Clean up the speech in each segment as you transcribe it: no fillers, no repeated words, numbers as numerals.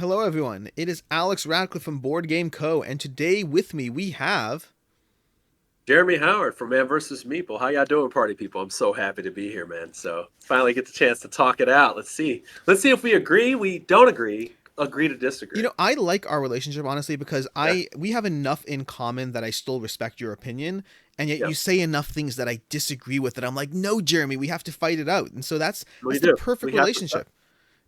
Hello, everyone. It is Alex Radcliffe from Board Game Co. And today with me we have. Jeremy Howard from Man vs. Meeple. How y'all doing, party people? I'm so happy to be here, man. So finally get the chance to talk it out. Let's see. Let's see if we agree. We don't agree to disagree. I like our relationship honestly because Yeah. we have enough in common that I still respect your opinion, and yet you Yep. say enough things that I disagree with that I'm like, no, Jeremy, we have to fight it out. And so We that's the do. perfect We have to. relationship.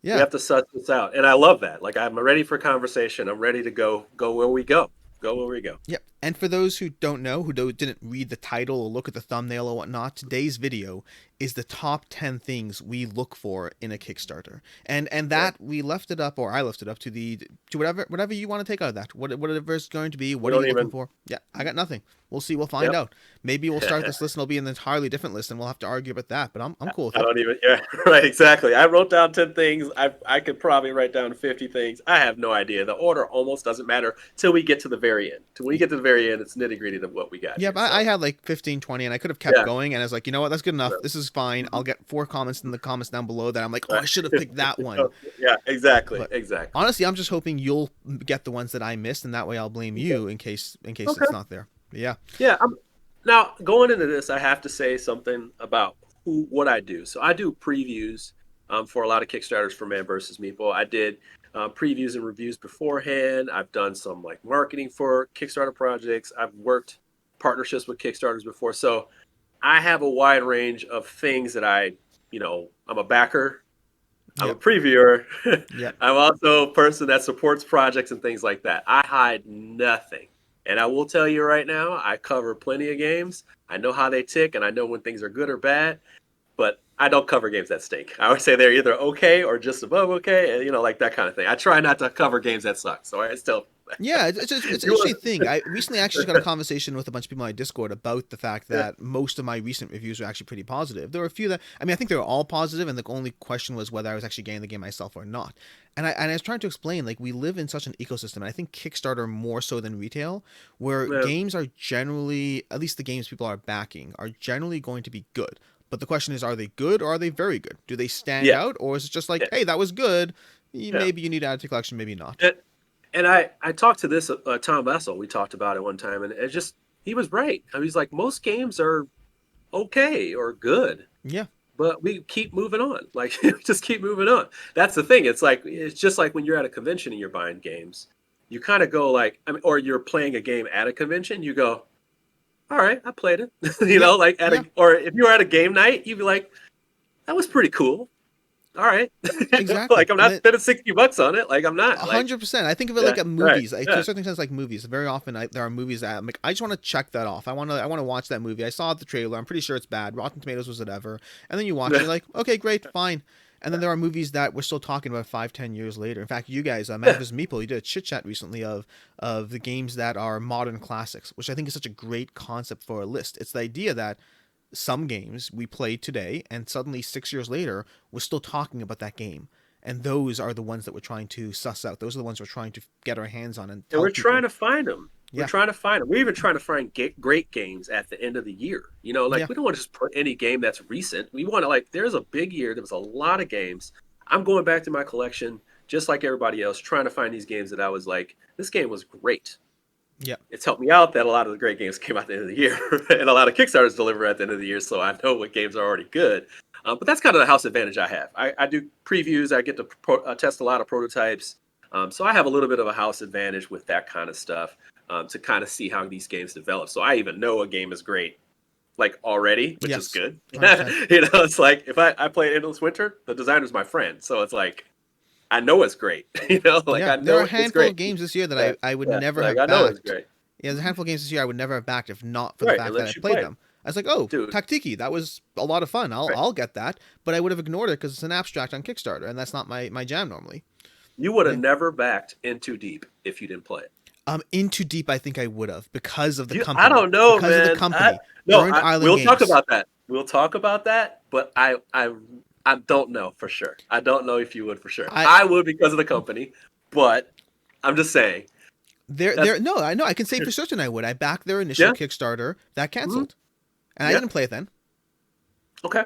We Yeah. have to suss this out, and I love that. Like I'm ready for conversation. I'm ready to go where we go. Go where we go. Yep. And for those who don't know, didn't read the title or look at the thumbnail or whatnot, today's video is the top 10 things we look for in a Kickstarter. And Yeah. that we left it up, or I left it up to whatever you want to take out of that. Whatever it's going to be, We what are don't you looking even. for? Yeah, I got nothing. We'll see. We'll find Yep. out. Maybe we'll start this list and it'll be an entirely different list and we'll have to argue about that. But I'm cool with I it. don't even. Yeah, right. Exactly. I wrote down 10 things. I could probably write down 50 things. I have no idea. The order almost doesn't matter till we get to the very end. Till we get to the very end, it's nitty gritty of what we got Yeah, here. but I So had like 15, 20, and I could have kept yeah. going. And I was like, you know what? That's good enough. No. This is fine. I'll Mhm. get 4 comments in the comments down below that I'm like, oh, Right. I should have picked that one. Yeah. Exactly. But Exactly. honestly, I'm just hoping you'll get the ones that I missed, and that way I'll blame Okay. you in case Okay. it's not there. But yeah. Yeah. Now going into this, I have to say something about what I do. So I do previews for a lot of Kickstarters for Man vs. Meeple. I did previews and reviews beforehand. I've done some like marketing for Kickstarter projects. I've worked partnerships with Kickstarters before. So I have a wide range of things that I'm a backer. I'm a Yep. previewer. Yep. I'm also a person that supports projects and things like that. I hide nothing. And I will tell you right now, I cover plenty of games. I know how they tick and I know when things are good or bad, but I don't cover games that stink. I would say they're either okay or just above okay, and like that kind of thing. I try not to cover games that suck. So I still Yeah, it's an you interesting want thing. I recently actually just got a conversation with a bunch of people on my Discord about the fact yeah, that most of my recent reviews are actually pretty positive. There were a few that, I mean, I think they were all positive, and the only question was whether I was actually getting the game myself or not. And I was trying to explain, like, we live in such an ecosystem, and I think Kickstarter more so than retail, where yeah, games are generally, at least the games people are backing, are generally going to be good. But the question is, are they good or are they very good? Do they stand yeah, out, or is it just like, yeah. hey, that was good, Yeah. maybe you need to add to the collection, maybe not? And, and I talked to this Tom Vessel. We talked about it one time, and it just he was right. I mean, he's like most games are okay or good, Yeah. but we keep moving on. Like just keep moving on. That's the thing. It's just like when you're at a convention and you're buying games, you kind of go like, I mean, or you're playing a game at a convention, you go, all right, I played it. Yep. Like Yeah. or if you were at a game night, you'd be like, that was pretty cool. All right, Exactly. like I'm And not then spending $60 on it. Like I'm not like 100%. I think of it yeah, like at right, movies. Like to a yeah, certain extent, it's like movies. Very often, there are movies that I'm like, I just want to check that off. I want to watch that movie. I saw the trailer. I'm pretty sure it's bad. Rotten Tomatoes was whatever. And then you watch it. yeah, You're like, okay, great, fine. And then there are movies that we're still talking about 5, 10 years later. In fact, you guys, yeah. Memphis Meeple, you did a chit chat recently of the games that are modern classics, which I think is such a great concept for a list. It's the idea that some games we played today, and suddenly 6 years later, we're still talking about that game. And those are the ones that we're trying to suss out. Those are the ones we're trying to get our hands on and And tell we're trying people. to find them. We're Yeah, trying to find them. We're even trying to find great games at the end of the year. Like yeah, we don't want to just put any game that's recent. We want to like. There's a big year. There was a lot of games. I'm going back to my collection, just like everybody else, trying to find these games that I was like, this game was great. yeah. It's helped me out that a lot of the great games came out at the end of the year, and a lot of Kickstarters deliver at the end of the year, so I know what games are already good. But that's kind of the house advantage I have. I do previews. I get to test a lot of prototypes, so I have a little bit of a house advantage with that kind of stuff to kind of see how these games develop. So I even know a game is great, like already, which is Yes, good. 100%. It's like if I play Endless Winter, the designer's my friend, so it's like I know it's great. Like Yeah, I there are know a it's handful of great. games this year that Yeah, I would yeah, never like have I know it's backed. great. Yeah, there's a Mhm. handful of games this year I would never have backed if not for the Right, it fact that I lets you played play them. I was like, oh, dude. Taktiki, that was a lot of fun. I'll Right. I'll get that, but I would have ignored it because it's an abstract on Kickstarter, and that's not my jam normally. You would have Yeah. never backed In Too Deep if you didn't play it. Into Deep, I think I would have because of the I company. don't know, Because of the man. company, No, Burned Island we'll talk Games. about that. We'll talk about that, but I don't know for sure. I don't know if you would for sure. I I would because of the company, but I'm just saying that's no, I know I can say for certain I would. I backed their initial yeah. Kickstarter that Hmm. canceled, and I Yeah. didn't play it then. Okay.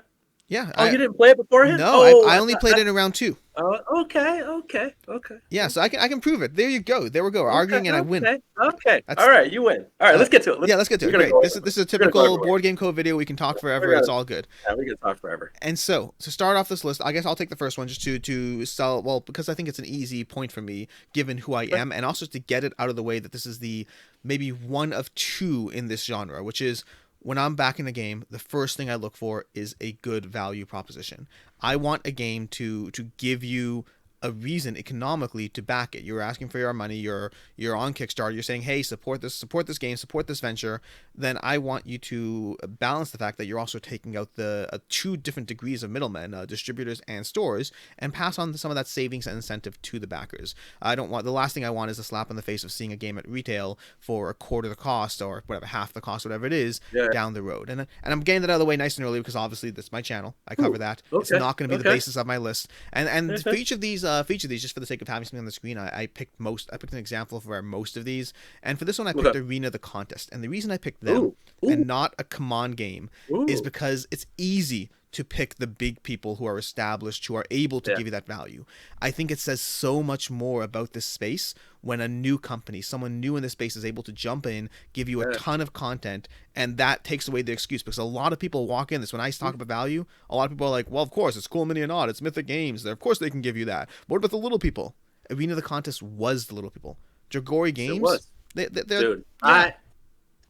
Yeah, Oh, I you didn't play it beforehand? no, I Oh, I only played it in round two. Okay, okay, okay, Yeah, so okay, I can prove it. There you go. There we go. We're okay, arguing and I win. okay, okay. All That's right, you win. All right, uh, let's get to it. yeah. Let's get to We're it. gonna Great. go This is a We're gonna go typical everywhere. board game code video. We can talk We're forever. It's gonna all good. yeah, we're gonna talk forever. And so to start off this list, I guess I'll take the first one just to sell. Well, because I think it's an easy point for me, given who I Okay. am, and also to get it out of the way that this is the maybe one of two in this genre, which is when I'm back in a game, the first thing I look for is a good value proposition. I want a game to give you a reason economically to back it. You're asking for your money. You're on Kickstarter. You're saying, hey, support this game, support this venture. Then I want you to balance the fact that you're also taking out the two different degrees of middlemen, distributors and stores, and pass on some of that savings and incentive to the backers. I don't want the last thing I want is a slap in the face of seeing a game at retail for a quarter the cost or whatever, half the cost, whatever it is, Yeah. down the road. And I'm getting that out of the way nice and early because obviously this is my channel. I cover Ooh, that. It's okay, not going to be the okay. basis of my list. And for each of these, just for the sake of having something on the screen, I picked most. I picked an example for most of these. And for this one, I picked Okay. Arena the Contest. And the reason I picked them Ooh, and ooh, not a command game is ooh. because it's easy to pick the big people who are established, who are able to Yeah, give you that value. I think it says so much more about this space when a new company, someone new in this space, is able to jump in, give you a yeah. ton of content, and that takes away the excuse. Because a lot of people walk in this, when I talk about value, a lot of people are like, well, of course, it's Cool Mini and Odd, it's Mythic Games, of course they can give you that. What about the little people? Arena the Contest was the little people. Dragori Yes, it Games, was, they're, dude. yeah,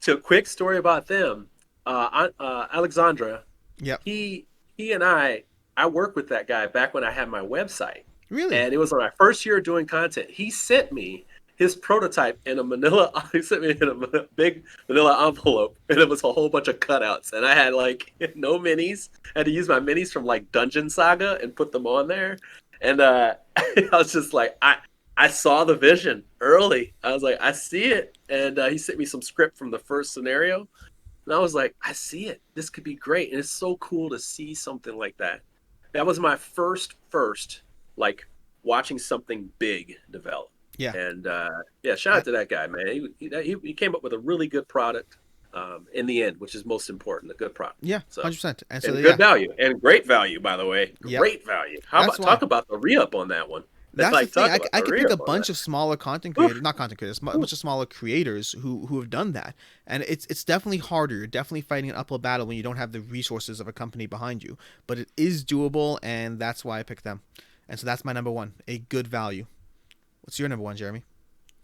So quick story about them. Alexandra, yep, he he and I worked with that guy back when I had my website, really, and it was on my first year doing content. He sent me his prototype in a manila. He sent me in a big manila envelope, and it was a whole bunch of cutouts. And I had like no minis. I had to use my minis from like Dungeon Saga and put them on there. And I was just like, I saw the vision early. I was like, I see it. And he sent me some script from the first scenario, and I was like, I see it. This could be great. And it's so cool to see something like that. That was my first like watching something big develop. yeah. And yeah, shout out to that guy, man. He came up with a really good product in the end, which is most important, a good product. Yeah, So 100%. And so and good yeah, value and great value, by the way. yep. Great value. How That's about why. talk about the re-up on that one? That's the Like thing. talk about I the could pick a re-up on that. bunch of smaller content creators, Oof, not content creators, a oof. bunch of smaller creators who have done that, and it's definitely harder. You're definitely fighting an uphill battle when you don't have the resources of a company behind you, but it is doable, and that's why I picked them. And so that's my number one, a good value. What's your number one, Jeremy?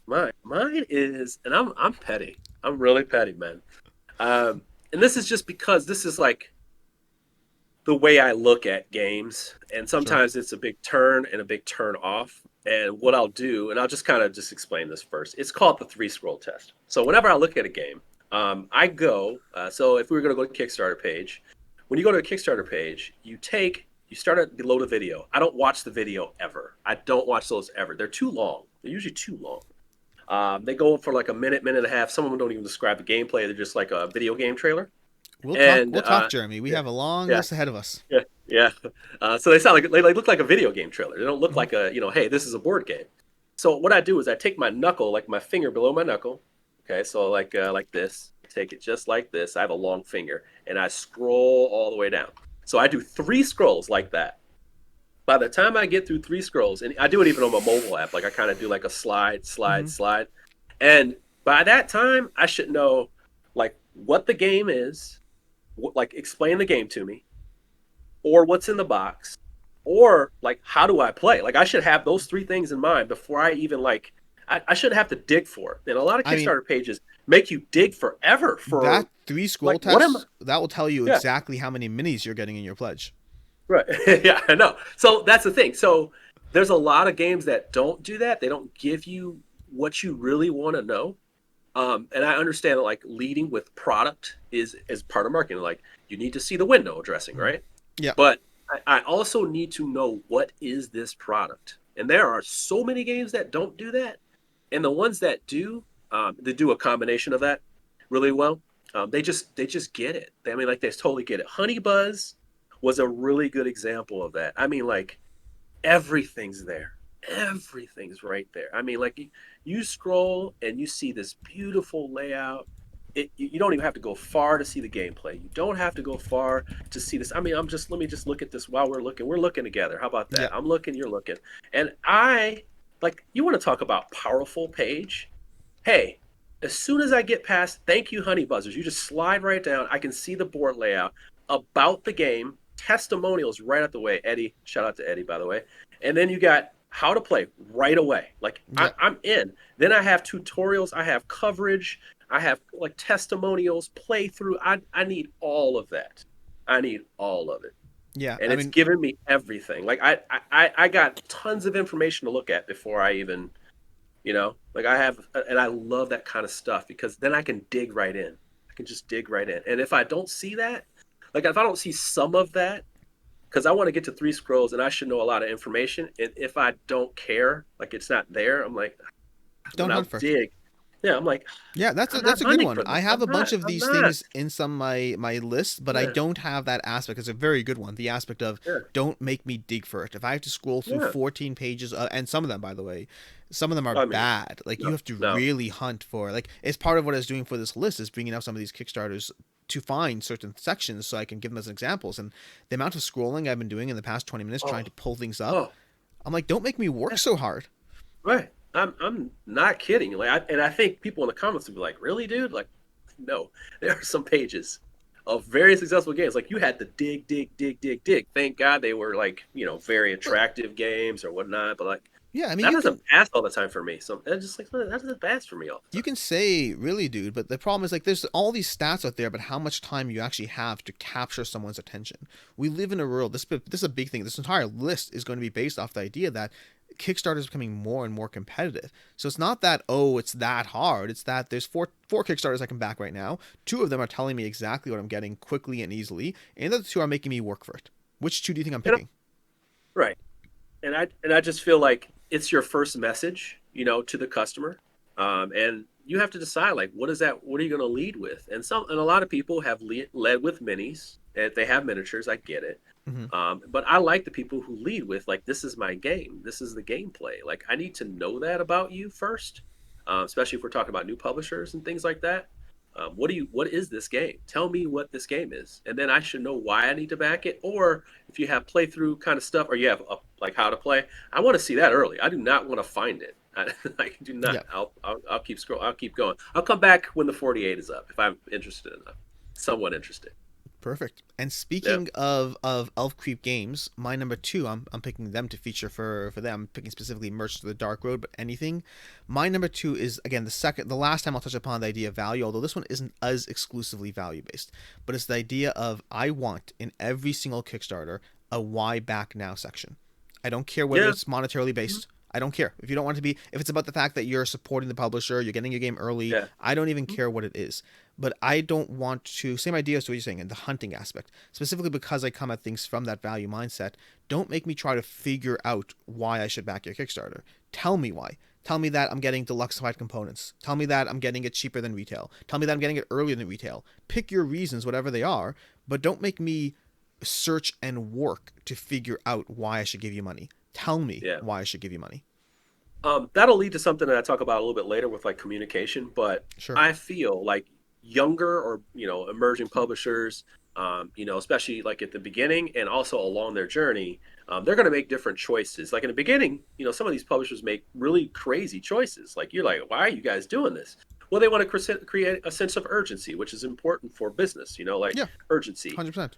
Mine is, and I'm petty. I'm really petty, man. And this is just because this is like the way I look at games, and Sure. sometimes it's a big turn and a big turn off. And what I'll do, and I'll just kind of just explain this first. It's called the three scroll test. So whenever I look at a game, I go. So if we were going to go to the Kickstarter page, when you go to a Kickstarter page, you start at below the video. I don't watch the video ever. I don't watch those ever. They're too long. They're usually too long. They go for like a minute, minute and a half. Some of them don't even describe the gameplay. They're just like a video game trailer. We'll talk. And We'll talk, Jeremy. We yeah, have a long yeah, list ahead of us. yeah, yeah. So they sound like they look like a video game trailer. They don't look Hmm. like hey, this is a board game. So what I do is I take my knuckle, like my finger below my knuckle. Okay, so like this. Take it just like this. I have a long finger, and I scroll all the way down. So I do three scrolls like that. By the time I get through three scrolls, and I do it even on my mobile app, like I kind of do like a slide, slide, Hmm. slide, and by that time I should know like what the game is, like explain the game to me, or what's in the box, or like how do I play. Like I should have those three things in mind before I even like. I shouldn't have to dig for it. And a lot of I mean, Kickstarter pages make you dig forever that for three scroll like what am I? test that will tell you Yeah, exactly how many minis you're getting in your pledge. right. Yeah, I know. So that's the thing. So there's a lot of games that don't do that. They don't give you what you really want to know. And I understand that like leading with product is part of marketing. Like you need to see the window dressing, Mhm. right? Yeah. But I also need to know what is this product. And there are so many games that don't do that, and the ones that do, they do a combination of that really well. They just get it. I mean, like they totally get it. Honey Buzz was a really good example of that. I mean, like everything's there. Everything's right there. I mean, like you scroll and you see this beautiful layout. you don't even have to go far to see the gameplay. You don't have to go far to see this. I mean, let me just look at this while we're looking. We're looking together. How about that? Yeah. I'm looking, you're looking. And I like, you want to talk about powerful page? Hey, as soon as I get past thank you, honey buzzers, you just slide right down. I can see the board layout about the game, testimonials right out the way. Eddie, shout out to Eddie, by the way. And then you got how to play right away. Like Yeah. I'm in. Then I have tutorials, I have coverage, I have like testimonials, playthrough. I need all of that. I need all of it. Yeah. And I it's mean, given me everything. Like I got tons of information to look at before I even, like I have, and I love that kind of stuff because then I can dig right in. I can just dig right in. And if I don't see that, like if I don't see some of that, because I want to get to three scrolls and I should know a lot of information. And if I don't care, like it's not there, I'm like, when don't I'll hunt for it. dig, yeah, I'm like, Yeah, I'm not that's a good hunting one. for I this. have a bunch of I'm these not. things in some of my list, but I Yeah, don't have that aspect. It's a very good one. The aspect of yeah, don't make me dig for it. If I have to scroll through yeah. 14 pages, and some of them, by the way, some of them are I mean, bad. Like you no, have to no. really hunt for. Like it's part of what I was doing for this list is bringing up some of these Kickstarters to find certain sections so I can give them as examples. And the amount of scrolling I've been doing in the past 20 minutes trying Oh, to pull things up, oh, I'm like, don't make me work yeah, so hard. right. I'm not kidding. Like, and I think people in the comments would be like, "Really, dude?" Like, no, there are some pages of very successful games. Like you had to dig, dig, dig, dig, dig. Thank God they were like, very But attractive games or whatnot. But like yeah, I mean, that doesn't pass all the time for me. So that's just like that doesn't pass for me all the you time. can say really, dude, but the problem is like there's all these stats out there, but how much time you actually have to capture someone's attention. We live in a world. This is a big thing. This entire list is going to be based off the idea that Kickstarter is becoming more and more competitive. So it's not that it's that hard. It's that there's four Kickstarters I can back right now. Two of them are telling me exactly what I'm getting quickly and easily, and the other two are making me work for it. Which two do you think I'm And picking? right. And I just feel like it's your first message, to the customer, and you have to decide like what is that? What are you going to lead with? And a lot of people have led with minis. And if they have miniatures, I get it. Mm-hmm. But I like the people who lead with like this is my game. This is the gameplay. Like I need to know that about you first, especially if we're talking about new publishers and things like that. What is this game? Tell me what this game is, and then I should know why I need to back it. Or if you have playthrough kind of stuff, or you have like how to play, I want to see that early. I do not want to find it. I do not. Yeah. I'll keep scroll. I'll keep going. I'll come back when the 48 is up if I'm interested enough, somewhat interested. Perfect. And Yeah, speaking of Elf Creep games, my number two, I'm picking them to feature for them. I'm picking specifically Merch to the Dark Road, but anything. My number two is again the last time I'll touch upon the idea of value, although this one isn't as exclusively value based, but it's the idea of I want in every single Kickstarter a why back now section. I don't care whether yeah, it's monetarily mhm, based. I don't care. If you don't want it to be, if it's about the fact that you're supporting the publisher, you're getting your game early, yeah, I don't even mhm, care what it is. But I don't want to, same idea as what you're saying in the hunting aspect, specifically because I come at things from that value mindset. Don't make me try to figure out why I should back your Kickstarter. Tell me why. Tell me that I'm getting deluxeified components. Tell me that I'm getting it cheaper than retail. Tell me that I'm getting it earlier than retail. Pick your reasons, whatever they are, but don't make me search and work to figure out why I should give you money. Tell me yeah. why I should give you money. That'll lead to something that I talk about a little bit later with like communication. But Sure. I feel like younger or emerging publishers, especially like at the beginning and also along their journey, they're going to make different choices. Like in the beginning, some of these publishers make really crazy choices. Like you're like, why are you guys doing this? Well, they want to create a sense of urgency, which is important for business. Like Yeah, urgency, 100%.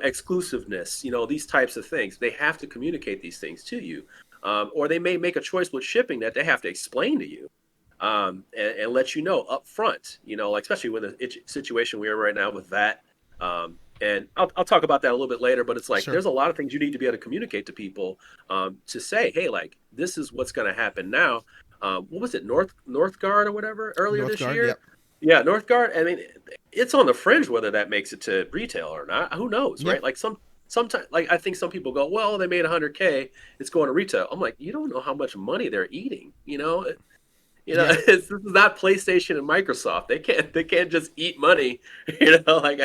exclusiveness. These types of things. They have to communicate these things to you, or they may make a choice with shipping that they have to explain to you, and let you know up front. Like especially with the situation we're in right now with that. And I'll talk about that a little bit later, but it's like Sure. there's a lot of things you need to be able to communicate to people, to say, hey, like this is what's going to happen now. What was it, Northgard or whatever earlier this Northgard, year? yep. Yeah, Northgard. I mean, it's on the fringe whether that makes it to retail or not. Who knows, Yeah. right? Like sometimes, like I think some people go, well, they made 100K, it's going to retail. I'm like, you don't know how much money they're eating. Yeah. This is not PlayStation and Microsoft. They can't just eat money. Like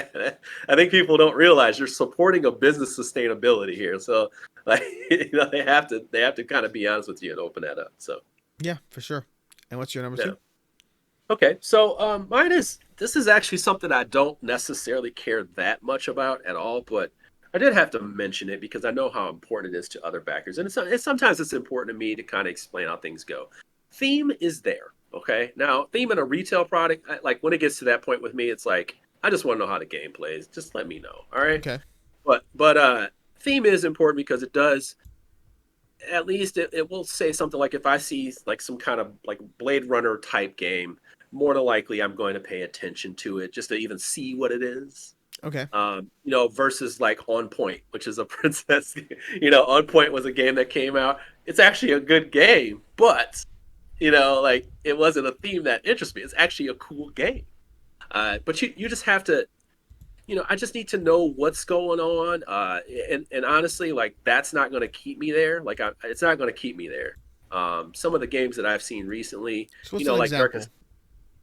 I think people don't realize you're supporting a business sustainability here. So like they have to kind of be honest with you and open that up. So Yeah, for sure. And what's your number yeah. two? Okay, so mine is this is actually something I don't necessarily care that much about at all, but I did have to mention it because I know how important it is to other backers, and it's sometimes it's important to me to kind of explain how things go. Theme is there, okay? Now, theme in a retail product, like when it gets to that point with me, it's like I just want to know how the game plays. Just let me know, all right? Okay. But theme is important because it does at least it will say something like if I see like some kind of like Blade Runner type game, more than likely I'm going to pay attention to it just to even see what it is. Okay. Versus like On Point, which is a princess. On Point was a game that came out. It's actually a good game, but like it wasn't a theme that interests me. It's actually a cool game. But you just have to I just need to know what's going on. And honestly, like that's not going to keep me there. It's not going to keep me there. Some of the games that I've seen recently, So what's an like example?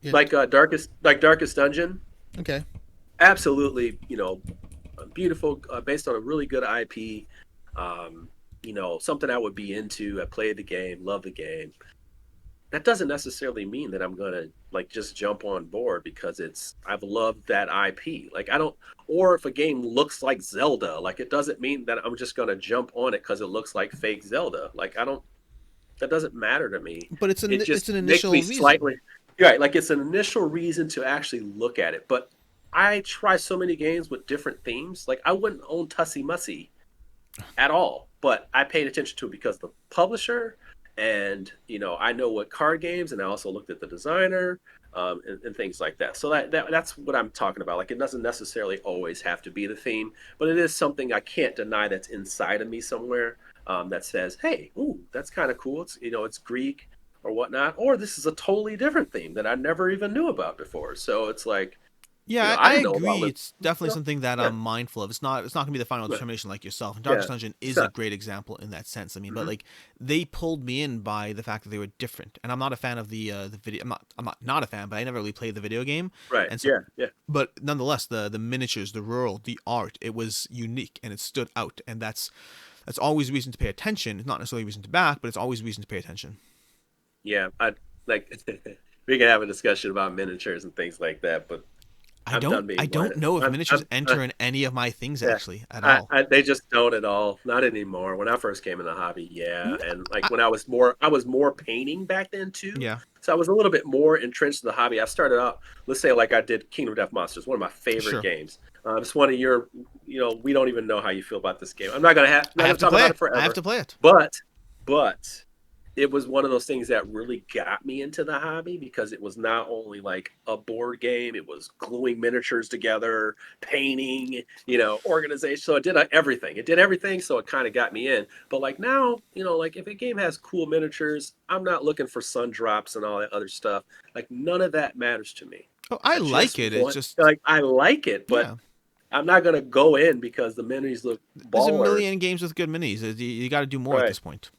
Yeah. Darkest Dungeon, Okay. absolutely, beautiful, based on a really good IP. Something I would be into. I played the game, love the game. That doesn't necessarily mean that I'm gonna like just jump on board because I've loved that IP. Like I don't, or if a game looks like Zelda, like it doesn't mean that I'm just gonna jump on it because it looks like fake Zelda. Like I don't, that doesn't matter to me. But It it's just an makes me initial reason. slightly, right. Like it's an initial reason to actually look at it. But I try so many games with different themes. Like I wouldn't own Tussie Mussy at all. But I paid attention to it because the publisher, and I know what card games, and I also looked at the designer, and things like that. So that's what I'm talking about. Like it doesn't necessarily always have to be the theme, but it is something I can't deny that's inside of me somewhere, that says, "Hey, ooh, that's kind of cool. It's Greek or whatnot, or this is a totally different theme that I never even knew about before." So it's like, Yeah, I I didn't know about agree. Liv. It's definitely something that Yeah, I'm mindful of. It's not gonna be the final yeah, determination like yourself. And yeah. Darkest Dungeon is a So, great example in that sense. I mean, but mhm. like they pulled me in by the fact that they were different. And I'm not a fan of the video. I'm not a fan, but I never really played the video game. Right. And so, Yeah, yeah. but nonetheless, the miniatures, the rural, the art, it was unique and it stood out. And that's always reason to pay attention. It's not necessarily reason to back, but it's always reason to pay attention. Yeah, I like we can have a discussion about miniatures and things like that, but I'm done I being don't biased. know if miniatures enter in any of my things Yeah. actually at all. They just don't at all. Not anymore. When I first came in the hobby, yeah, Mm, and like I, when I was more painting back then too. yeah, So I was a little bit more entrenched in the hobby. I started out, let's say, like I did Kingdom of Death Monsters, one of my favorite sure. games. It's one of your, we don't even know how you feel about this game. I'm I not have gonna to talk play about it. it I have forever, to play it. but, but it was one of those things that really got me into the hobby because it was not only like a board game, it was gluing miniatures together, painting, organization. So it did everything. It did everything. So it kind of got me in. But like now, like if a game has cool miniatures, I'm not looking for sun drops and all that other stuff. Like none of that matters to me. Oh, I I like just it. It's want, just like, I like it, but yeah. I'm not going to go in because the minis look There's a baller. million games with good minis. You got to do more at Right. this point.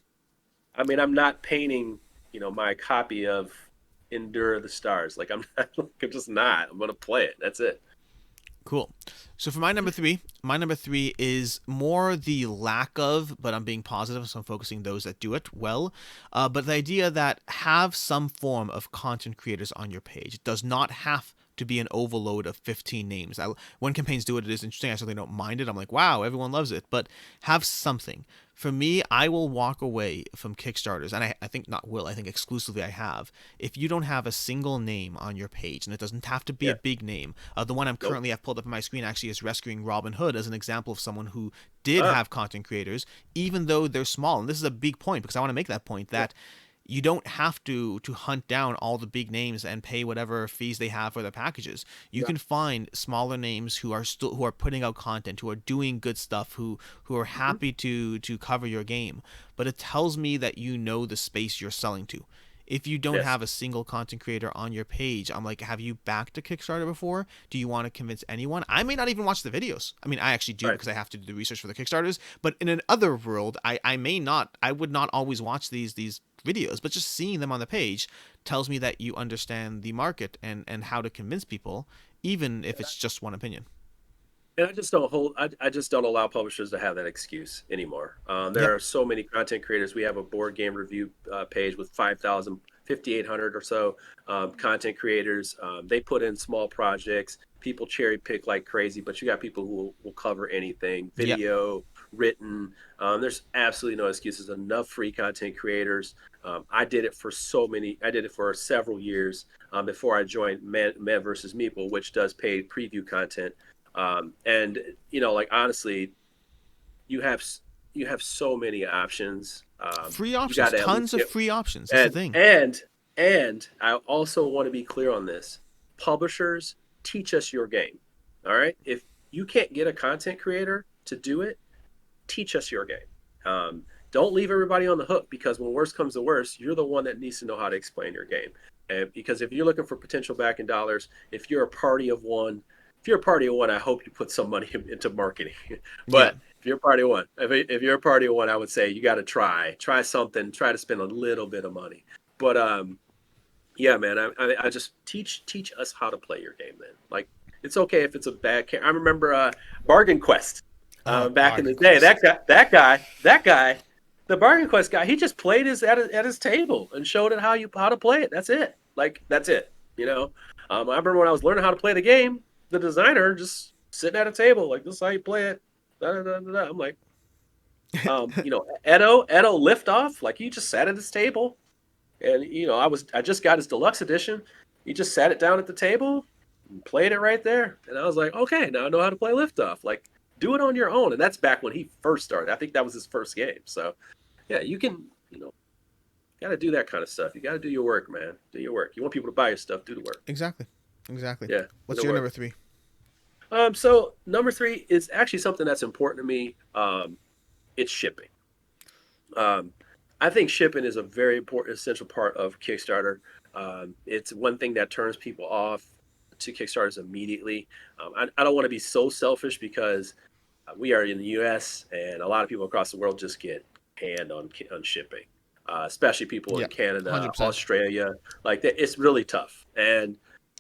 I mean, I'm not painting, my copy of Endure the Stars. Like I'm not, like, I'm just not. I'm gonna play it. That's it. Cool. So for my number three is more the lack of, but I'm being positive, so I'm focusing those that do it well. But the idea that have some form of content creators on your page. It does not have to be an overload of 15 names. When campaigns do it, it is interesting. I certainly don't mind it. I'm like, wow, everyone loves it. But have something. For me, I will walk away from Kickstarters, and I think not will, I think exclusively I have. If you don't have a single name on your page, and it doesn't have to be a Yeah. big name, the one I'm Nope. currently have pulled up on my screen actually is Rescuing Robin Hood as an example of someone who did Ah. have content creators, even though they're small. And this is a big point because I want to make that point Yeah. that you don't have to hunt down all the big names and pay whatever fees they have for their packages. You Yeah. can find smaller names who are putting out content, who are doing good stuff, who are Mhm. happy to cover your game. But it tells me that you know the space you're selling to. If you don't Yes. have a single content creator on your page, I'm like, have you backed a Kickstarter before? Do you want to convince anyone? I may not even watch the videos. I mean, I actually do Right. because I have to do the research for the Kickstarters. But in another world, I may not. I would not always watch these videos. But just seeing them on the page tells me that you understand the market and how to convince people, even if it's just one opinion. And I just don't hold. I just don't allow publishers to have that excuse anymore. There Yep. are so many content creators. We have a board game review page with 5,000 5,800 or so content creators. They put in small projects. People cherry pick like crazy, but you got people who will cover anything, Yeah. video, written. There's absolutely no excuses. Enough free content creators. I did it for I did it for several years before I joined Man versus Meeple, which does paid preview content. And like honestly, you have you have so many options. Free You got options, to at least tons of get free options. That's the and thing. and and I also want to be clear on this. Publishers, teach us your game. All right? If you can't get a content creator to do it, teach us your game. Don't leave everybody on the hook, because when worst comes to worst, you're the one that needs to know how to explain your game. And because if you're looking for potential backing dollars, if you're a party of one, I hope you put some money into marketing. Yeah. But if you're a party of one, if you're a party of one, I would say you got to try something, try to spend a little bit of money. But yeah, man, I just teach us how to play your game, man. Like, it's okay if it's a bad. I remember Bargain Quest Oh, back in the Bargain day. Quest. That guy, the Bargain Quest guy, he just played at his table and showed it how to play it. That's it. Like, that's it. I remember when I was learning how to play the game, the designer just sitting at a table like, this is how you play it. Da, da, da, da, da. I'm like, Edo Liftoff, like, he just sat at his table, and I just got his deluxe edition. He just sat it down at the table and played it right there, and I was like, okay, now I know how to play Liftoff. Like, do it on your own. And that's back when he first started. I think that was his first game. So yeah, you can, got to do that kind of stuff. You got to do your work, man. Do your work. You want people to buy your stuff, do the work. Exactly. Exactly. Yeah. What's your number 3? So number 3 is actually something that's important to me. It's shipping. I think shipping is a very important, essential part of Kickstarter. It's one thing that turns people off to Kickstarters immediately. I don't want to be so selfish, because we are in the U.S. and a lot of people across the world just get canned on shipping, especially people Yeah. in Canada, 100%. Australia. Like that, it's really tough. And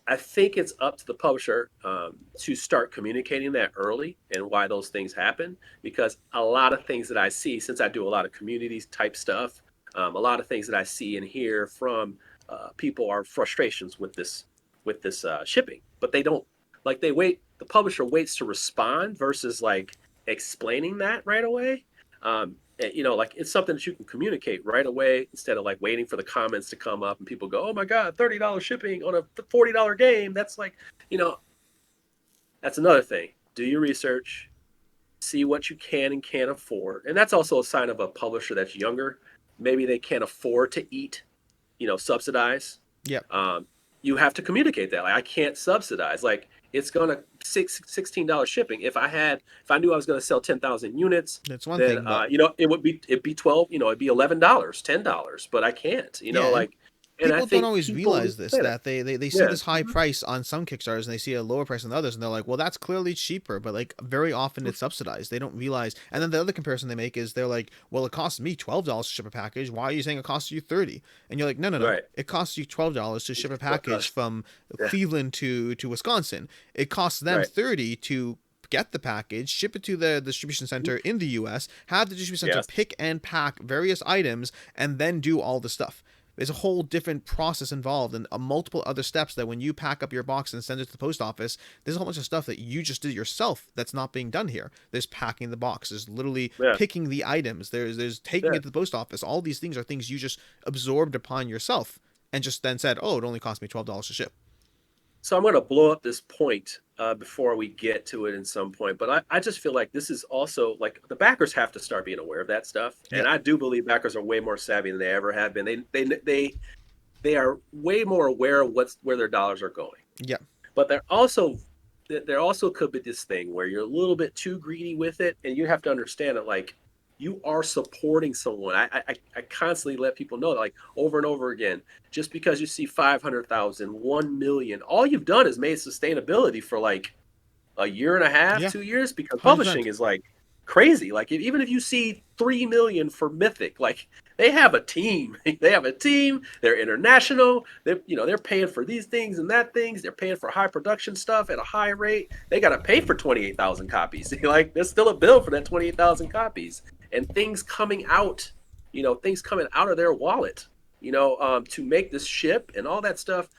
I think it's up to the publisher to start communicating that early and why those things happen. Because a lot of things that I see, since I do a lot of communities type stuff, a lot of things that I see and hear from people are frustrations with this shipping. But they don't, like, they wait. The publisher waits to respond versus like explaining that right away. Like, it's something that you can communicate right away, instead of like waiting for the comments to come up and people go, oh my God, $30 shipping on a $40 game. That's like, that's another thing. Do your research, see what you can and can't afford. And that's also a sign of a publisher that's younger. Maybe they can't afford to eat, subsidize. Yeah. You have to communicate that. Like, I can't subsidize. Like, it's gonna $16 shipping. If I knew I was gonna sell 10,000 units, That's one then thing, but it'd be 12. It'd be $11, $10. But I can't. yeah, Like, and I people don't think always people realize need to this, say that. that they see Yeah. this high price on some Kickstarters and they see a lower price on others, and they're like, well, that's clearly cheaper, but like very often it's subsidized. They don't realize. And then the other comparison they make is they're like, well, it costs me $12 to ship a package, why are you saying it costs you 30? And you're like, no, Right. it costs you $12 to ship a package from Yeah. Cleveland to Wisconsin. It costs them Right. 30 to get the package, ship it to the distribution center in the US, have the distribution center Yes. pick and pack various items, and then do all the stuff. There's a whole different process involved, and multiple other steps that when you pack up your box and send it to the post office, there's a whole bunch of stuff that you just did yourself that's not being done here. There's packing the box, there's literally Yeah. picking the items, there's taking Yeah. it to the post office. All these things are things you just absorbed upon yourself and just then said, oh, it only cost me $12 to ship. So I'm going to blow up this point before we get to it in some point. But I just feel like this is also, like, the backers have to start being aware of that stuff. And Yep. I do believe backers are way more savvy than they ever have been. They are way more aware of where their dollars are going. Yeah. But there also could be this thing where you're a little bit too greedy with it, and you have to understand that, like, you are supporting someone. I constantly let people know, like, over and over again, just because you see 500,000, 1 million, all you've done is made sustainability for like a year and a half, Yeah. 2 years, because 100%. publishing is like crazy. Like, even if you see 3 million for Mythic, like, they have a team. They have a team. They're international. They're paying for these things and that things. They're paying for high production stuff at a high rate. They got to pay for 28,000 copies. Like, there's still a bill for that 28,000 copies, and things coming out of their wallet. to make this ship and all that stuff.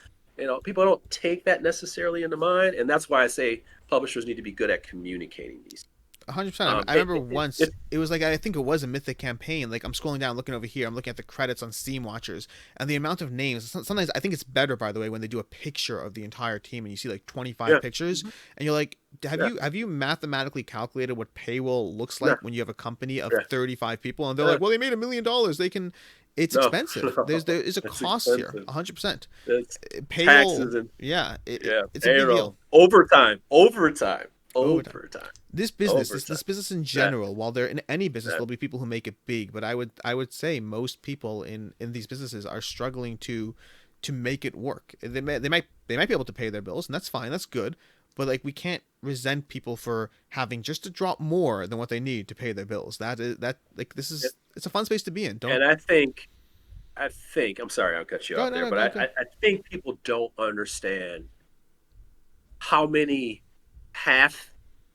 People don't take that necessarily into mind, and that's why I say publishers need to be good at communicating these. 100%. Um, I it, remember it, it, once it, it was like I think it was a Mythic campaign. Like I'm scrolling down, looking over here. I'm looking at the credits on Steam Watchers, and the amount of names. Sometimes I think it's better, by the way, when they do a picture of the entire team and you see like 25 yeah, pictures, mhm, and you're like, have yeah, you mathematically calculated what payroll looks no, like when you have a company of yeah, 35 people? And they're yeah, like, well, they made $1 million. They can. It's no, expensive. no, There is a it's cost here. expensive. 100%. It's Payroll. taxes and Yeah, yeah, it's a big deal. payroll, overtime, overtime, Overtime. overtime, This business, overtime. this business in That general, while they're in any business, that there'll be people who make it big. But I would say most people in these businesses are struggling to make it work. They might be able to pay their bills, and that's fine, that's good. But like we can't resent people for having just to drop more than what they need to pay their bills. That is that like this yeah. is it's a fun space to be in. Don't And I think I'm sorry I'll cut you go off no there, no but go I, go. I, I think people don't understand how many half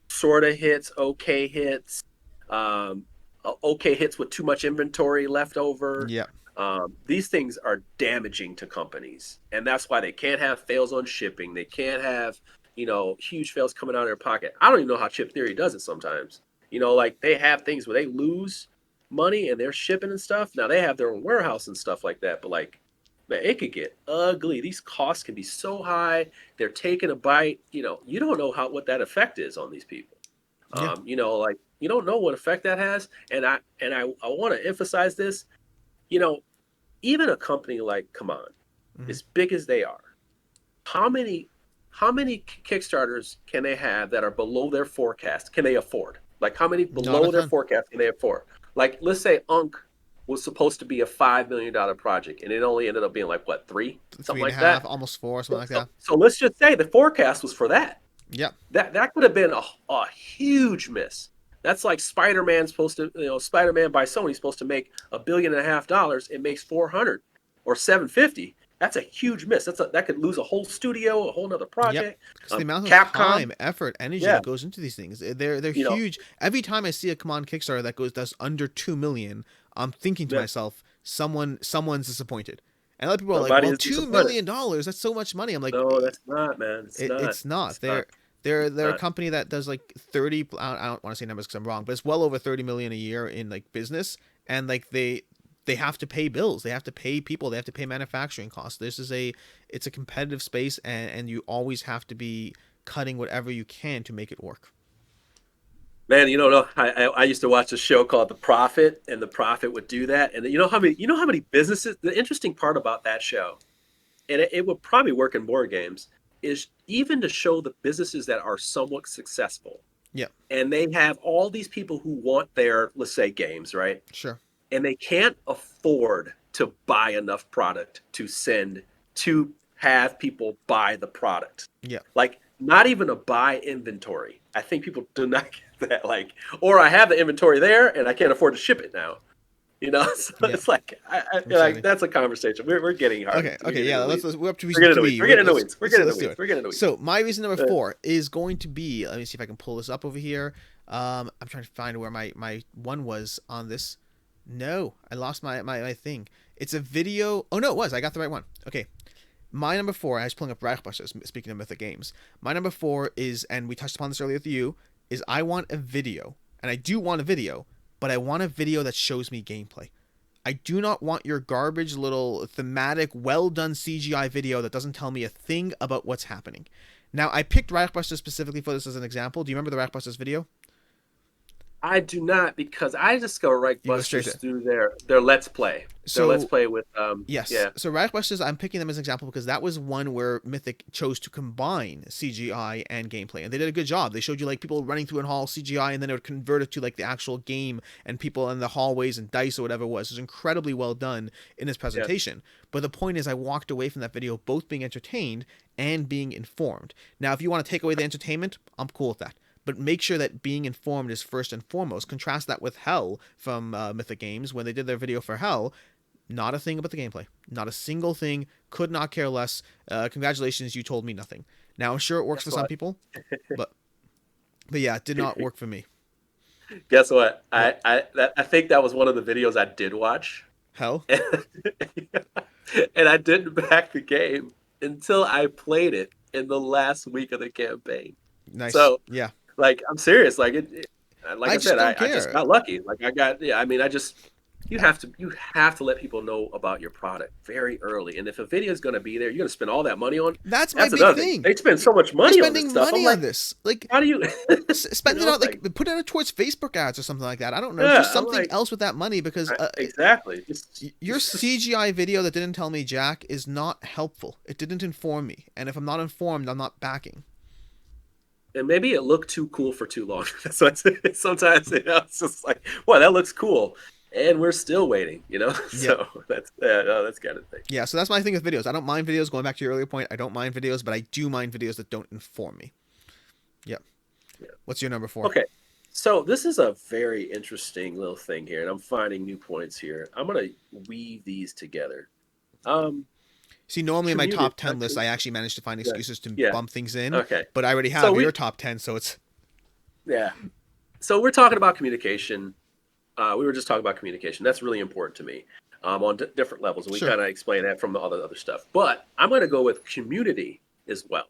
sort of hits, okay hits, okay hits with too much inventory left over. Yeah, These things are damaging to companies, and that's why they can't have fails on shipping. They can't have huge fails coming out of their pocket. I don't even know how Chip Theory does it sometimes. Like they have things where they lose money and they're shipping and stuff. Now they have their own warehouse and stuff like that, but like, man, it could get ugly. These costs can be so high. They're taking a bite. You don't know what that effect is on these people. yeah, Like you don't know what effect that has. And I want to emphasize this. You know, Even a company like Come On, mm-hmm. as big as they are, how many Kickstarters can they have that are below their forecast? Can they afford? Like how many Not a below their ton. forecast can they afford? Like let's say Unk was supposed to be a $5 million project, and it only ended up being like what, three, Three something and a like half, that. almost four, something So, like so, that. so let's just say the forecast was for that. Yeah, That could have been a huge miss. That's like Spider-Man by Sony supposed to make $1.5 billion. It makes 400 or 750. That's a huge miss. That could lose a whole studio, a whole nother yep. project. Because the amount of Capcom, time, effort, energy yeah, that goes into these things, they're you know, huge. Every time I see a Come On Kickstarter that does under 2 million, I'm thinking to yeah, myself, someone's disappointed. And other people are like, somebody well, is two disappointed. million dollars, that's so much money. I'm like, No, that's not, man. It's not. it's not. It's not. They're a Not. company that does like 30. I don't want to say numbers because I'm wrong, but it's well over 30 million a year in like business, and like they have to pay bills, they have to pay people, they have to pay manufacturing costs. It's a competitive space, and you always have to be cutting whatever you can to make it work. Man, you don't know. I used to watch a show called The Prophet, and The Prophet would do that. And you know how many businesses. The interesting part about that show, and it would probably work in board games, is even to show the businesses that are somewhat successful, Yeah, and they have all these people who want their, let's say, games, right? sure. And they can't afford to buy enough product to send to have people buy the product. Yeah, Like not even a buy inventory. I think people do not get that. Like, or I have the inventory there and I can't afford to ship it now. So yeah, it's like, like exactly. that's a conversation. We're getting hard. Okay, We're okay, getting yeah. into the Let's, weeds. let's we're up to We're reason getting into weeds. three. We're getting into Let's weeds. We're getting into do weeds. it. We're getting into weeds. So my reason number Uh, 4 is going to be. Let me see if I can pull this up over here. I'm trying to find where my one was on this. No, I lost my thing. It's a video. Oh no, it was. I got the right one. Okay, my number 4. I was pulling up Reichbusters. Speaking of Mythic games, my number 4 is, and we touched upon this earlier with you, is I want a video, and I do want a video, but I want a video that shows me gameplay. I do not want your garbage little thematic, well done CGI video that doesn't tell me a thing about what's happening. Now, I picked Reichbusters specifically for this as an example. Do you remember the Reichbusters video? I do not, because I discover Right You go straight Busters to it. through their Let's Play. Their Let's So Play with yes. yeah, So Reichbusters, I'm picking them as an example because that was one where Mythic chose to combine CGI and gameplay, and they did a good job. They showed you like people running through a hall CGI, and then it would convert it to like the actual game and people in the hallways and dice or whatever it was. It was incredibly well done in its yeah. presentation. But the point is, I walked away from that video both being entertained and being informed. Now, if you want to take away the entertainment, I'm cool with that. But make sure that being informed is first and foremost. Contrast that with Hell from Mythic Games when they did their video for Hell. Not a thing about the gameplay. Not a single thing. Could not care less. Congratulations, you told me nothing. Now, I'm sure it works Guess for some what? people, but yeah, it did not work for me. Guess what? What? I think that was one of the videos I did watch. Hell, and, and I didn't back the game until I played it in the last week of the campaign. nice. So, Yeah, like, I'm serious. Like I I just said, don't I just care. got lucky. Like I got, yeah. I mean, I just you have to let people know about your product very early. And if a video is going to be there, you're going to spend all that money on. That's my That's big another thing. thing. They spend so much You're money on this spending stuff. I'm money on like, this. Like, how do you, you spend it know, out, like like, put it out towards Facebook ads or something like that. I don't know. Do yeah. I'm something like, else with that money because exactly. Just, your CGI video that didn't tell me jack is not helpful. It didn't inform me, and if I'm not informed, I'm not backing. and maybe it looked too cool for too long. So sometimes it's just like, well, that looks cool, and we're still waiting. Yep. So that's no, that's kind of thing. Yeah, so that's my thing with videos. I don't mind videos. Going back to your earlier point, I don't mind videos, but I do mind videos that don't inform me. Yep. Yeah. What's your number 4? Okay. So this is a very interesting little thing here, and I'm finding new points here. I'm gonna weave these together. Um, See, normally in my community. top 10 list, I actually managed to find Yeah. excuses to Yeah. bump things in, Okay. but I already So have we your top 10, so it's yeah. So we're talking about communication. We were just talking about communication. That's really important to me on different levels, and we sure. kind of explain that from all the other stuff. But I'm going to go with community as well.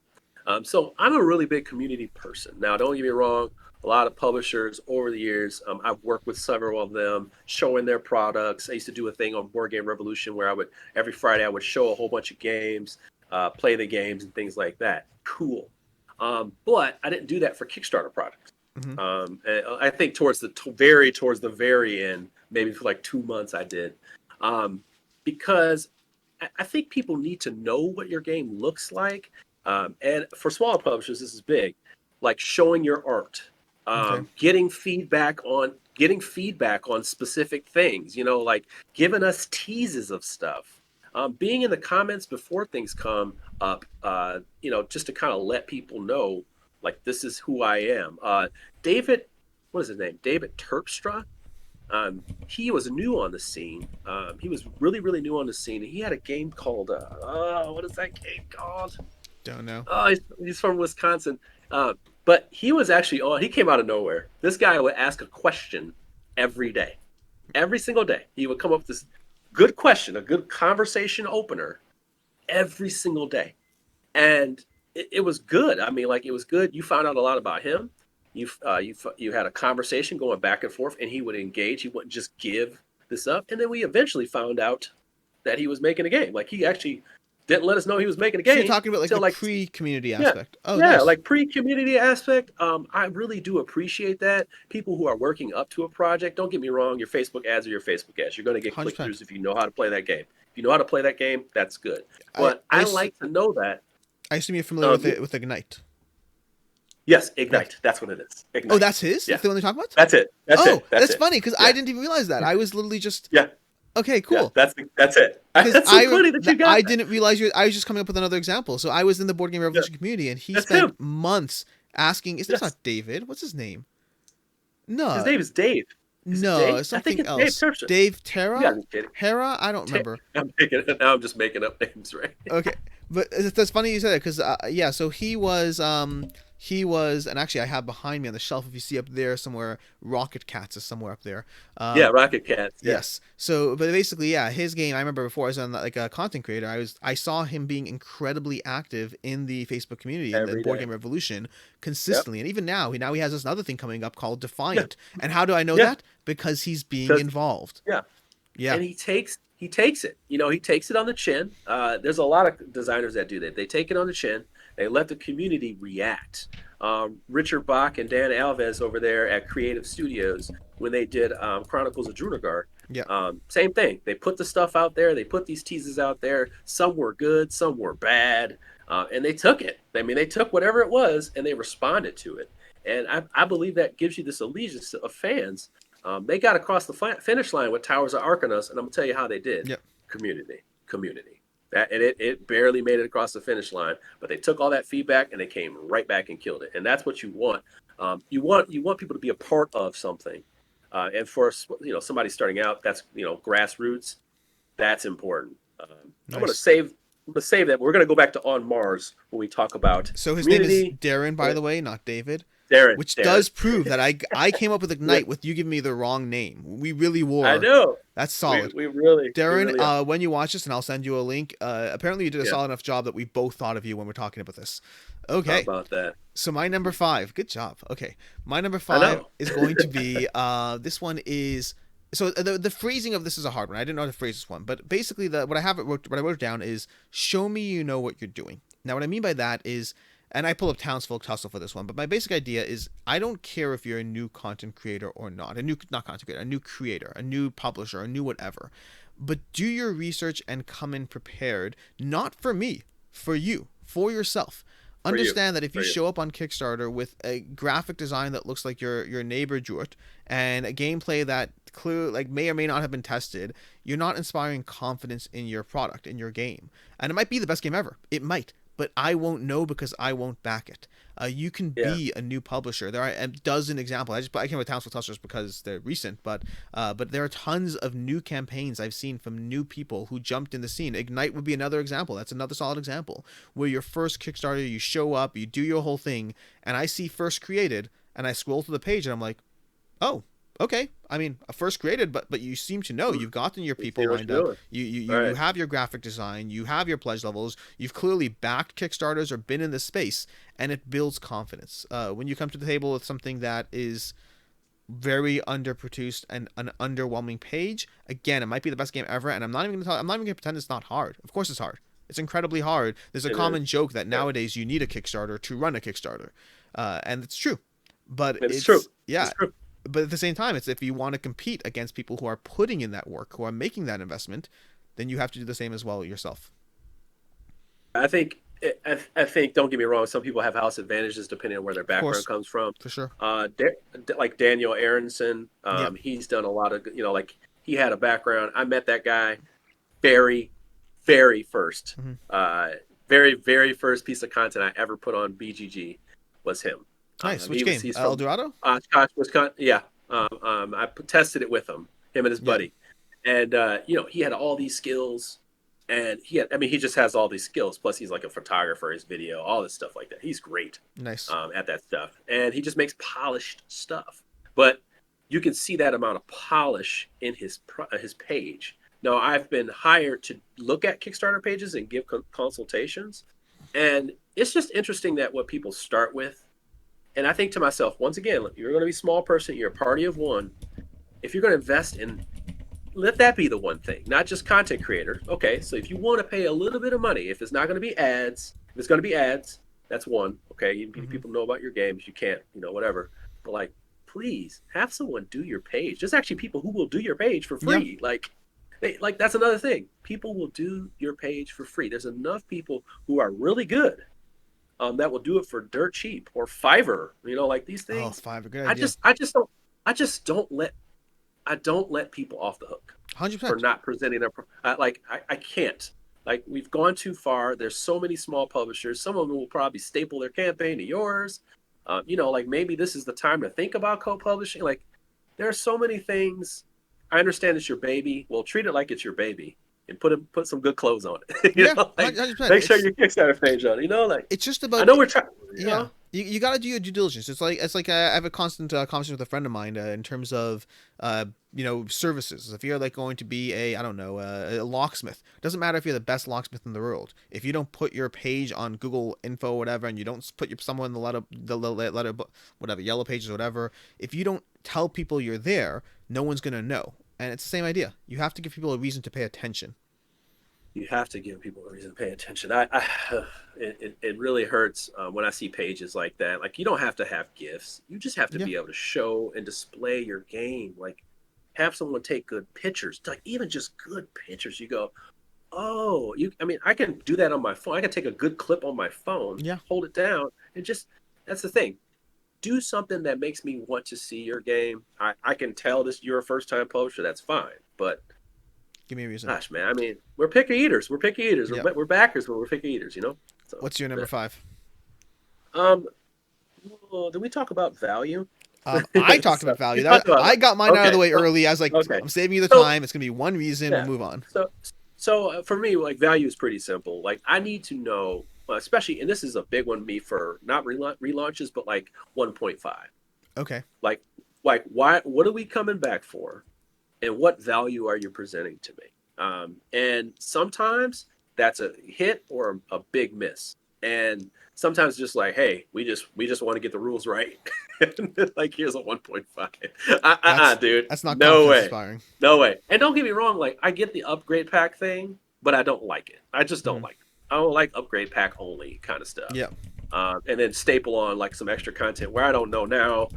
So I'm a really big community person. Now, don't get me wrong. A lot of publishers over the years, I've worked with several of them, showing their products. I used to do a thing on Board Game Revolution where I would every Friday I would show a whole bunch of games, play the games, and things like that. Cool. But I didn't do that for Kickstarter projects. Hmm. And I think towards the very end, maybe for like 2 months, I did, because I think people need to know what your game looks like. And for smaller publishers, this is big, like showing your art, Okay. getting feedback on specific things. Like giving us teases of stuff. Being in the comments before things come up, just to kind of let people know, like, this is who I am. David, what is his name? David Terpstra. He was new on the scene. He was really, really new on the scene. He had a game called, what is that game called? Don't know. Oh, he's from Wisconsin. But he was actually on, he came out of nowhere. This guy would ask a question every day. Every single day. He would come up with this good question, a good conversation opener every single day. And it was good. I mean, like, it was good. You found out a lot about him. You had a conversation going back and forth, and he would engage. He wouldn't just give this up. And then we eventually found out that he was making a game. Like, he actually didn't let us know he was making a So you're game talking about like till the like, pre-community yeah, aspect. Oh, yeah, nice. like pre-community aspect. I really do appreciate that. People who are working up to a project, don't get me wrong, your Facebook ads are your Facebook ads. You're going to get click 100%. throughs if you know how to play that game. If you know how to play that game, that's good. I But I, I s- like to know that. I assume you're familiar with Yeah, it with Ignite. yes, Yeah. Ignite. That's what it is. Oh, Ignite. that's his? Yeah, That's the one they're talking about? that's it. That's Oh, it. That's that's it. funny because I Yeah, didn't even realize that. I was literally just yeah, okay, yeah. cool. That's it. Because That's so funny that you got I that. didn't realize I was just coming up with another example. So I was in the board game Yeah, revolution community, and he that's spent him. months asking. Is this Yes, not David? What's his name? his No, name is Dave. Is it no, Dave? it's I think something it's Dave else. Terpstra. Dave You got to Terra, be kidding. Hera. I don't remember. I'm just making up names, right? Okay, but that's funny you said it because yeah, so he was, and actually I have behind me on the shelf, if you see up there somewhere, Rocket Cats is somewhere up there. Yeah, Um, Rocket Cats. Yeah, yes. So, but basically, yeah, his game. I remember before I was on like a content creator, I saw him being incredibly active in the Facebook community and the every Board day. Game Revolution Yep. consistently, and even now he has this other thing coming up called Yeah, Defiant. And how do I know yeah. that? Because he's being Because involved. yeah, Yeah. and he takes it. He takes it on the chin. There's a lot of designers that do that. They take it on the chin. They let the community react. Richard Bach and Dan Alves over there at Creative Studios, when they did Chronicles of Drunagar, Yeah. same thing. They put the stuff out there. They put these teases out there. Some were good, some were bad, and they took it. I mean, they took whatever it was and they responded to it. And I believe that gives you this allegiance of fans. They got across the finish line with Towers of Arcanus, and I'm gonna tell you how they did. Yep. Community. That, and it barely made it across the finish line, but they took all that feedback and they came right back and killed it. And that's what you want. You want people to be a part of something. And for somebody starting out, that's grassroots. That's important. I'm gonna Nice. save. I'm gonna save that. We're gonna go back to On Mars when we talk about So his name is community. Darren, by the way, not David. which Darren. does prove that I came up with Yeah, Ignite with you giving me the wrong name. We really I were. know. That's solid. We Darren, really are. when you watch this, and I'll send you a link, apparently you did a Yeah. solid enough job that we both thought of you when we're talking about this. How Okay. about that? So my number five, good job. Okay. My number I five know. is going to be, this one is, so the phrasing of this is a hard one. I didn't know how to phrase this one, but basically what I wrote down is show me you know what you're doing. Now what I mean by that is, and I pull up Townsfolk Tussle for this one, but my basic idea is I don't care if you're a new content creator or not, not content creator, a new creator, a new publisher, a new whatever, but do your research and come in prepared, not for me, for you, for yourself. For you. Understand that if For you you. show up on Kickstarter with a graphic design that looks like your neighbor drew it, and a gameplay that clear like may or may not have been tested, you're not inspiring confidence in your product, in your game. And it might be the best game ever. It might, but I won't know because I won't back it. You can Yeah. be a new publisher. There are a dozen examples. I came with Townsville Tusters because they're recent, but there are tons of new campaigns I've seen from new people who jumped in the scene. Ignite would be another example. That's another solid example where your first Kickstarter, you show up, you do your whole thing, and I see first created, and I scroll through the page, and I'm like, oh, okay. I mean, first created, but you seem to know. You've gotten your You people see what lined you're up. doing. You Right. have your graphic design. You have your pledge levels. You've clearly backed Kickstarters or been in this space, and it builds confidence. When you come to the table with something that is very underproduced and an underwhelming page, again, it might be the best game ever, and I'm not even gonna pretend it's not hard. Of course, it's hard. It's incredibly hard. There's a It common is. joke that Yeah. nowadays you need a Kickstarter to run a Kickstarter, and it's true. But It's true. it's yeah, It's true. but at the same time, it's if you want to compete against people who are putting in that work, who are making that investment, then you have to do the same as well yourself. I think I think don't get me wrong. Some people have house advantages depending on where their Of background course, comes from. for sure. Like Daniel Aronson, Yeah. he's done a lot of like he had a background. I met that guy very, very first, Hmm. very first piece of content I ever put on BGG was him. Nice. Which game? He's El from Dorado? Scotch, Wisconsin. Yeah, tested it with him and his Yeah. buddy, and he had all these skills, and he just has all these skills. Plus, he's like a photographer, his video, all this stuff like that. He's great Nice. at that stuff, and he just makes polished stuff. But you can see that amount of polish in his page. Now, I've been hired to look at Kickstarter pages and give consultations, and it's just interesting that what people start with. And I think to myself, once again, you're going to be a small person, you're a party of one. If you're going to invest in, let that be the one thing, not just content creator. Okay, so if you want to pay a little bit of money, if it's not going to be ads, if it's going to be ads, that's one. Okay, people know about your games, you can't, whatever. But like, please have someone do your page. There's actually people who will do your page for free. Yeah. Like that's another thing. People will do your page for free. There's enough people who are really good that will do it for dirt cheap or Fiverr. Like these Oh, things. five. A good I idea. just I just don't let people off the hook for 100%. not presenting their I can't. Like we've gone too far. There's so many small publishers. Some of them will probably staple their campaign to yours. Like maybe this is the time to think about co-publishing. Like there are so many things. I understand it's your baby. Well, treat it like it's your baby and put some good clothes on it. Yeah, Like 100%. make sure your Kickstarter page on it. Like It's just I about know we're trying. yeah. You got to do your due diligence. It's like I have a constant conversation with a friend of mine in terms of services. If you're like going to be I don't know, a locksmith, doesn't matter if you're the best locksmith in the world. If you don't put your page on Google Info or whatever, and you don't put someone in the letter whatever, Yellow Pages or whatever, if you don't tell people you're there, no one's gonna know. And it's the same idea. You have to give people a reason to pay attention. You have to give people a reason to pay attention. It really hurts when I see pages like that. Like you don't have to have gifts. You just have to Yeah. be able to show and display your game. Like have someone take good pictures. Like even just good pictures. You go, oh, I can do that on my phone. I can take a good clip on my phone, Yeah. hold it down, and that's the thing. Do something that makes me want to see your game. I can tell you're a first time publisher. That's fine, but. Give me a reason. Gosh, man. We're picky eaters. Yeah. We're backers, but we're picky eaters. So, What's your number 5? Did we talk about value? I talked about value. I got mine out of the way early. I was like, Okay. I'm saving you the So- time. It's gonna be one reason. Yeah. We'll move on. So for me, like value is pretty simple. Like I need to know especially, and this is a big one me for not relaunches, but like 1.5. Okay. Like, why? What are we coming back for? And what value are you presenting to me? And sometimes that's a hit or a big miss. And sometimes just like, hey, we just want to get the rules right. Like, here's a 1.5. That's Dude, that's not no confidence way, inspiring. no way. And don't get me wrong, like I get the upgrade pack thing, but I don't like it. I just don't Mhm. like it. I don't like upgrade pack only kind of stuff. Yeah. And then staple on like some extra content where I don't know now.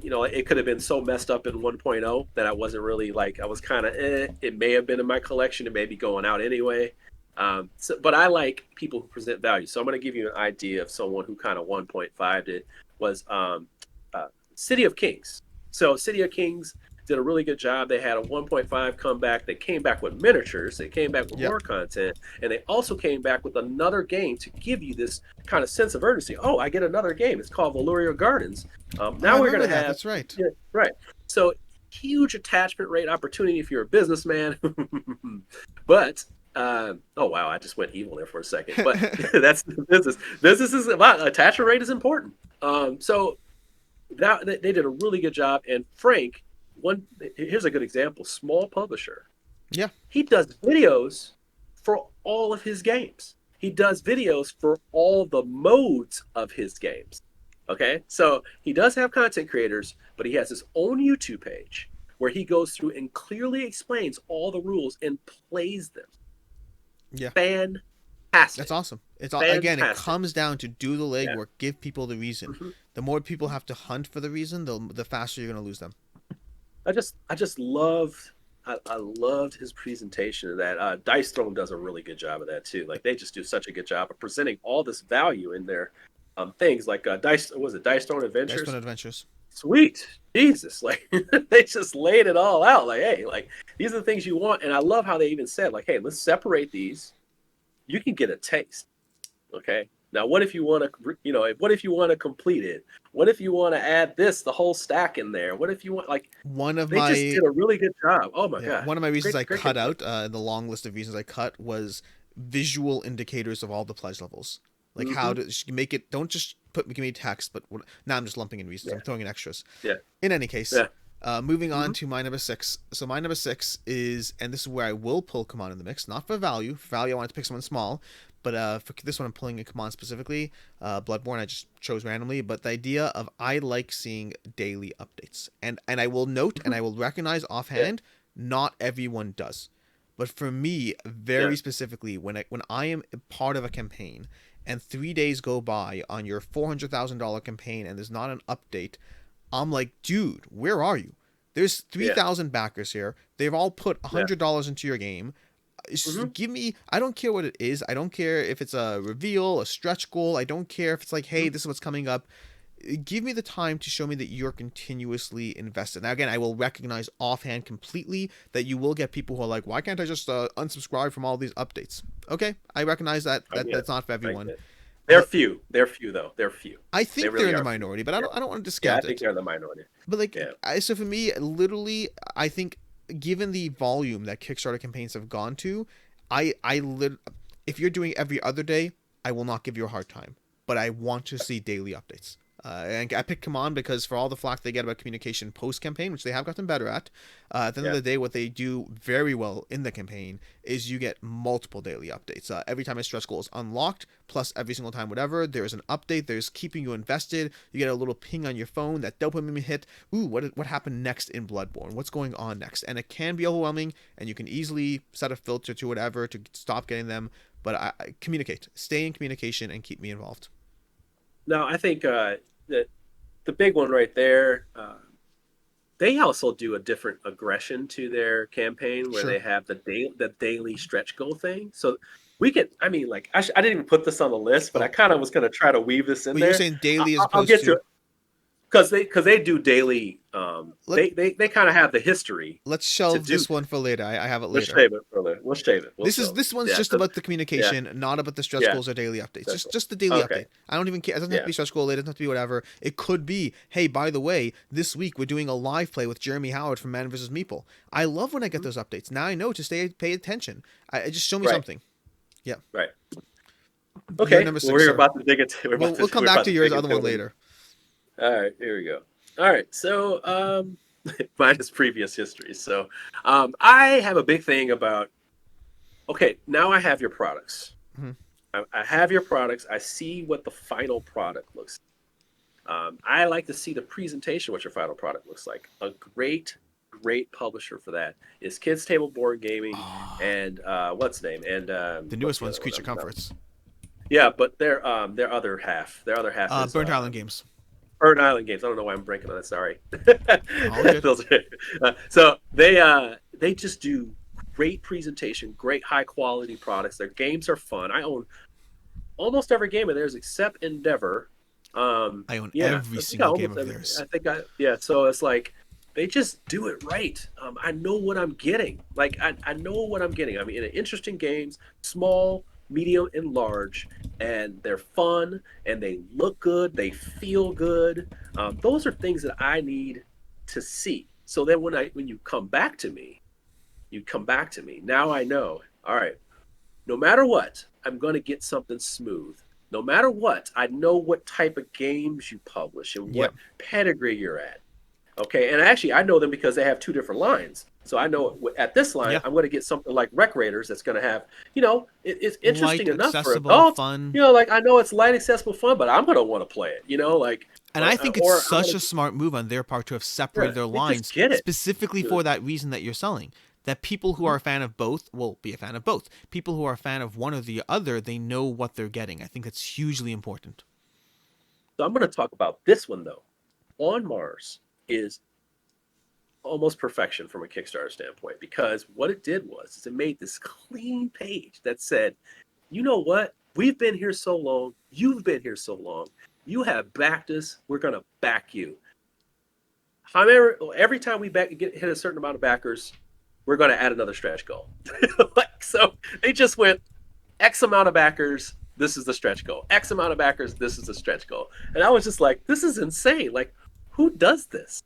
It could have been so messed up in 1.0 that I wasn't really like, I was kind of, it may have been in my collection. It may be going out anyway. But I like people who present value. So I'm going to give you an idea of someone who kind of 1.5 did was City of Kings. So City of Kings did a really good job. They had a 1.5 comeback. They came back with miniatures. They came back with Yep. more content. And they also came back with another game to give you this kind of sense of urgency. Oh, I get another game. It's called Valuria Gardens. Oh, I Now we're remember going to that. have, That's right. yeah, right. So huge attachment rate opportunity if you're a businessman. But oh wow, I just went evil there for a second. But that's the business. Business is about attachment rate is important. So that they did a really good job. And Frank, here's a good example. Small publisher. Yeah. He does videos for all of his games. He does videos for all the modes of his games. Okay, so he does have content creators, but he has his own YouTube page where he goes through and clearly explains all the rules and plays them. Yeah. That's Fantastic. awesome. Again, it Fantastic. comes down to do the Yeah. legwork, give people the reason. Mhm. The more people have to hunt for the reason, the faster you're going to lose them. I just loved I loved his presentation of that. Dice Throne does a really good job of that too. Like they just do such a good job of presenting all this value in their things. Like Dice Throne Dice Fun Adventures? Adventures. Sweet Jesus, like they just laid it all out. Like, hey, like these are the things you want, and I love how they even said, like, hey, let's separate these. You can get a taste. Okay. Now, what if you want to, what if you want to complete it? What if you want to add the whole stack in there? What if you want, like, One of they just my did a really good job. Oh my Yeah, gosh. one of my reasons Great, I great cut input. out the long list of reasons I cut was visual indicators of all the pledge levels. Like how Mm-hmm. to make it. Don't just give me text, but now I'm just lumping in reasons. Yeah. I'm throwing in extras. Yeah. In any case, Yeah. moving Mm-hmm. on to my number 6. So my number 6 is, and this is where I will pull Command in the mix, not for value. For value, I wanted to pick someone small, but for this one, I'm pulling a Command specifically. Bloodborne, I just chose randomly, but the idea of I like seeing daily updates, and I will note Mm-hmm. and I will recognize Yeah. offhand, not everyone does. But for me, Yeah. very specifically, when I am part of a campaign and 3 days go by on your $400,000 campaign and there's not an update, I'm like, dude, where are you? There's Yeah. 3,000 backers here. They've all put Yeah. $100 into your game. Mm-hmm. Give me, I don't care what it is. I don't care if it's a reveal, a stretch goal. I don't care if it's like, hey, Mm-hmm. this is what's coming up. Give me the time to show me that you're continuously invested. Now, again, I will recognize offhand completely that you will get people who are like, why can't I just unsubscribe from all these updates? Okay, I recognize I get it. that's not for I everyone. get it. They're But few. They're few though. They're few. I They think they're really in the are few. minority, but Yeah. I don't want to Yeah. I discount think it. they're the minority. But like, Yeah. so for me, literally, I think given the volume that Kickstarter campaigns have gone to, if you're doing every other day, I will not give you a hard time. But I want to see daily updates. And I picked Command because for all the flack they get about communication post campaign, which they have gotten better at the end of Yeah. the day, what they do very well in the campaign is you get multiple daily updates. Every time a stretch goal is unlocked, plus every single time whatever, there's an update. There's keeping you invested. You get a little ping on your phone, that dopamine hit. Ooh, what happened next in Bloodborne? What's going on next? And it can be overwhelming, and you can easily set a filter to whatever to stop getting them. But I communicate, stay in communication, and keep me involved. No, I think that the big one right there. They also do a different aggression to their campaign where Sure. they have the daily stretch goal thing. So we can, I mean, like I didn't even put this on the list, but I Oh, kind of was going to try to weave this in but you're there. saying daily as I'll opposed get to to it because they do daily. let They kind of have the history let's to shelve do this that. one for later. I have it Let's later. shave it, brother. Let's shave it. We'll show it. This one's Yeah, just 'cause- about the yeah, communication, not about the stretch yeah. goals or daily updates. That's Just cool. just the daily Okay. update. I don't even care. It doesn't have to Yeah. be stretch goal. It doesn't have to be whatever. It could be, hey, by the way, this week we're doing a live play with Jeremy Howard from Man vs. Meeple. I love when I get Mhm. those updates. Now I know to pay attention. I just show me Right. something. Yeah. Right. Your Okay, number well, six, sir. We'll come we're back about to to yours dig other into one it. later. All right, here we go. All right, so mine is previous history. So I have a big thing about. Okay, now I have your products. Hmm. I have your products. I see what the final product looks. I like to see the presentation, what your final product looks like. A great publisher for that is Kids Table Board Gaming Ah, and what's the name and the what's newest the one's other one? Creature Comforts. Yeah, but their other half, is Burnt Island Games. Bird Island Games. I don't know why I'm breaking on that. Sorry. All good. Those so they just do great presentation, great high quality products. Their games are fun. I own almost every game of theirs except Endeavor. I own Yeah, every I think I single game almost of every. theirs. I think I yeah. So it's like they just do it right. I know what I'm getting. Like I know what I'm getting. I mean, interesting games, small, medium, and large, and they're fun and they look good. They feel good. Those are things that I need to see. So then when you come back to me, you come back to me. Now I know. All right, no matter what, I'm going to get something smooth. No matter what, I know what type of games you publish and Yep. what pedigree you're at. Okay, and actually, I know them because they have two different lines. So I know at this line, Yeah. I'm going to get something like Rec Raiders that's going to have, it's Light, interesting enough for accessible, adults. fun. Like I know it's light, accessible, fun, but I'm going to want to play it. Like, And I think it's or I'm such going a to, smart move on their part to have yeah, separated their they just lines get it. specifically Yeah. for that reason that you're selling. That people who are a fan of both will be a fan of both. People who are a fan of one or the other, they know what they're getting. I think that's hugely important. So I'm going to talk about this one though. On Mars is almost perfection from a Kickstarter standpoint because what it did was is it made this clean page that said, you know what? We've been here so long. You've been here so long. You have backed us. We're going to back you. However, every time we hit a certain amount of backers, we're going to add another stretch goal. So they just went X amount of backers. This is the stretch goal. X amount of backers. This is the stretch goal. And I was just like, this is insane. Like, who does this?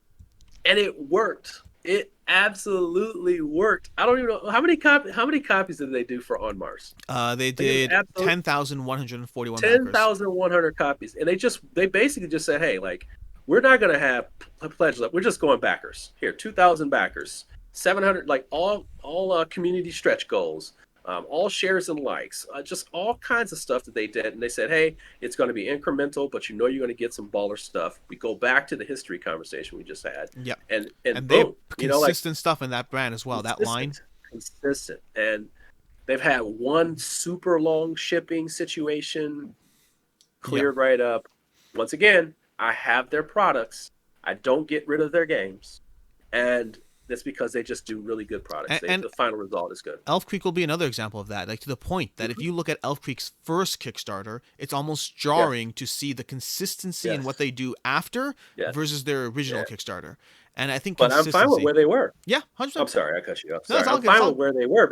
And it worked. It absolutely worked. I don't even know how many copies did they do for On Mars? They Like it was did absolutely 10,141 backers. 10,100 copies, and they basically just said, hey, like we're not gonna have pledges up. We're just going backers here. 2,000 backers, 700 like all community stretch goals. All shares and likes, just all kinds of stuff that they did. And they said, hey, it's going to be incremental, but you're going to get some baller stuff. We go back to the history conversation we just had, Yep. and And they have boom, like consistent stuff in that brand as well. That line. consistent. And they've had one super long shipping situation Yep. cleared right up. Once again, I have their products. I don't get rid of their games. And that's because they just do really good products. And The final result is good. Elf Creek will be another example of that. Like to the point that if Mm-hmm. you look at Elf Creek's first Kickstarter, it's almost Yes, jarring to see the consistency in what yes, they do after yes, versus their original yeah. Kickstarter. And I think But I'm fine with consistency. where they were. Yeah, I'm 100%. sorry, I cut you off. No, it's Sorry. all I'm good. It's fine with all where they were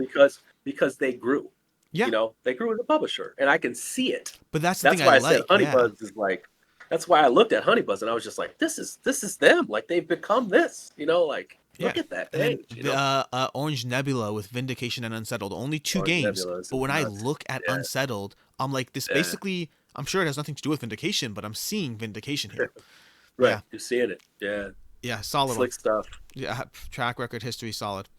because they grew. yeah. They grew as a publisher, and I can see it. But that's the thing That's I why I said like. Yeah. Honeybuzz is like. That's why I looked at Honeybuzz and I was just like, this is them. Like they've become this. Like Yeah. look at that And then page. the Orange Nebula with Vindication and Unsettled, only two Orange games. Nebula is But when I nuts. look at Yeah, Unsettled, I'm like, this yeah, basically, I'm sure it has nothing to do with Vindication, but I'm seeing Vindication here. right. Yeah. You're seeing it. Yeah, Yeah. Solid one. slick stuff. Yeah. Track record, history, solid.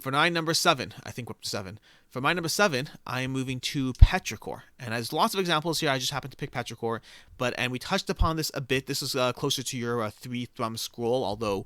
For my number 7, I think we're up to 7. For my number 7, I am moving to Petrichor. And there's lots of examples here. I just happened to pick Petrichor. And we touched upon this a bit. This is closer to your 3-thumb scroll, although